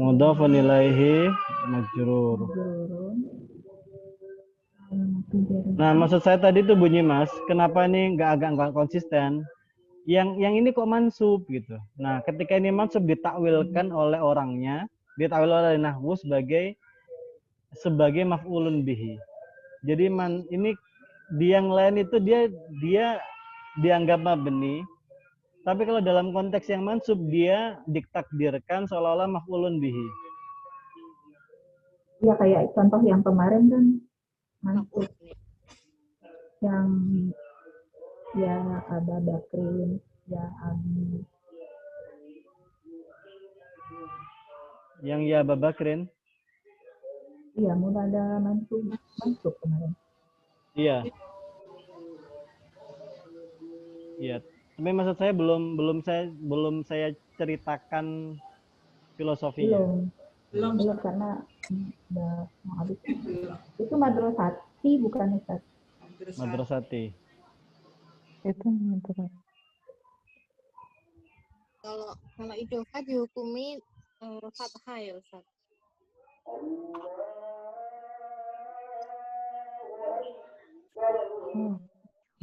Mudhafun ilaihi majrur. Nah, maksud saya tadi tuh bunyi Mas, kenapa ini agak konsisten? Yang ini kok mansub gitu. Nah, ketika ini mansub ditakwilkan oleh orangnya, ditakwil oleh nahwu sebagai maf'ulun bihi. Jadi ini di yang lain itu dia dianggap mabni. Tapi kalau dalam konteks yang mansub dia ditakdirkan seolah-olah maf'ulun bihi. Ya kayak contoh yang kemarin kan mansub. Yang ya Aba Bakrin, ya Abi. Yang ya Abu Bakrin. Iya, munada mansub kemarin. Iya. Iya. Tapi maksud saya belum saya ceritakan filosofinya. Belum. Karena udah mau habis. Itu madrasati bukan Ustaz. Madrasati. Itu madrasati. Kalau idofa dihukumi fathah ya Ustaz.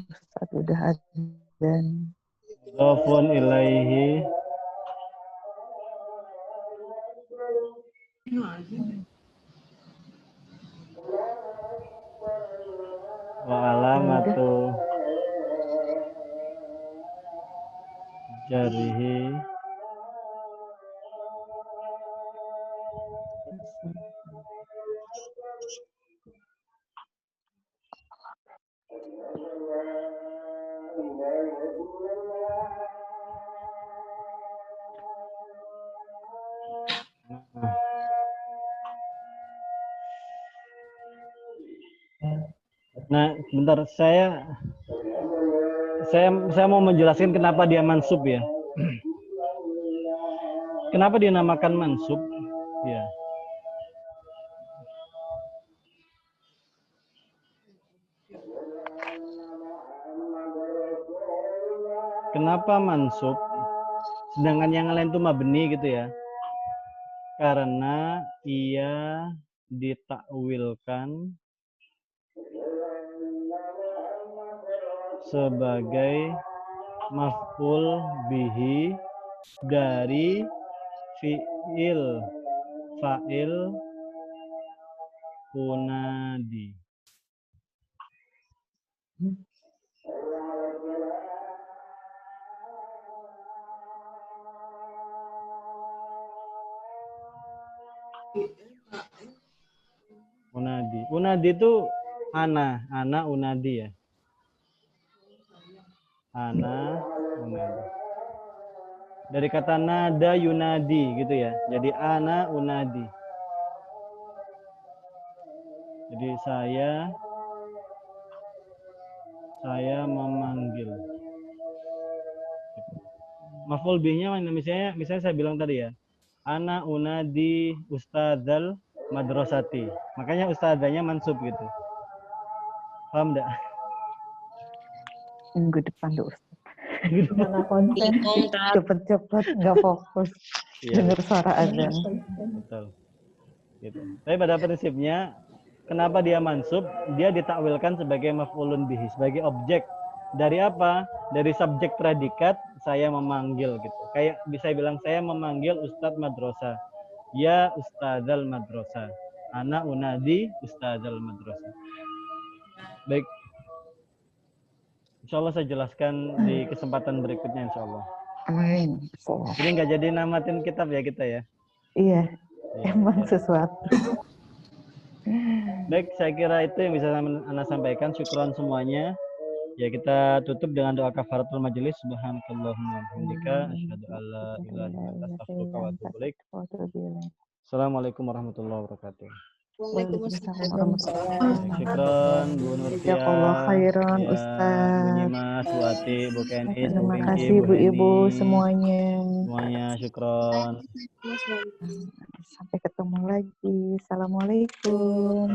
Ustaz udah adzan. Dhafun ilaihi. Wa alamatu jarihi Nah, sebentar saya mau menjelaskan kenapa dia mansub ya. Kenapa dia namakan mansub? Ya. Kenapa mansub? Sedangkan yang lain itu mabni gitu ya. Karena ia ditakwilkan sebagai maf'ul bihi dari fi'il fa'il unadi. Unadi. Unadi itu ana unadi ya. Ana unadi. Dari kata nada yunadi gitu ya. Jadi ana unadi. Jadi saya memanggil. Maf'ul bihnya misalnya saya bilang tadi ya. Ana unadi ustadzal madrasati. Makanya ustadzanya mansub gitu. Paham enggak? Minggu depan tuh Ustaz. Nggak konsen. Cepet-cepet nggak fokus. Dengar suara azan. Betul. Gitu. Tapi pada prinsipnya kenapa dia mansub? Dia ditakwilkan sebagai maf'ulun bihi, sebagai objek. Dari apa? Dari subjek predikat saya memanggil gitu. Kayak bisa bilang saya memanggil Ustadz Madrasah. Ya Ustadzal Madrasah. Ana unadi Ustadzal Madrasah. Baik. Insya Allah saya jelaskan di kesempatan berikutnya insya Allah. Amin. Jadi nggak jadi namatin kitab ya kita ya? Iya, Ya, emang ya. sesuatu. Baik, saya kira itu yang bisa Anda sampaikan. Syukran semuanya. Ya, kita tutup dengan doa kafaratul majelis. Subhanakallahumma wa bihamdika asyhadu an la ilaha illa anta astaghfiruka wa atubu ilaik. Assalamualaikum warahmatullahi wabarakatuh. Waalaikumsalam warahmatullahi wabarakatuh. Syukran Bu Nurtia. Jazakallah khairan Ya, Ustaz. Bu Nyimas, Bu Ati, Bu Kenit, Bu Terima Pinky, kasih Bu Bu Heni. Ibu semuanya. Semuanya syukron. Sampai ketemu lagi. Assalamualaikum.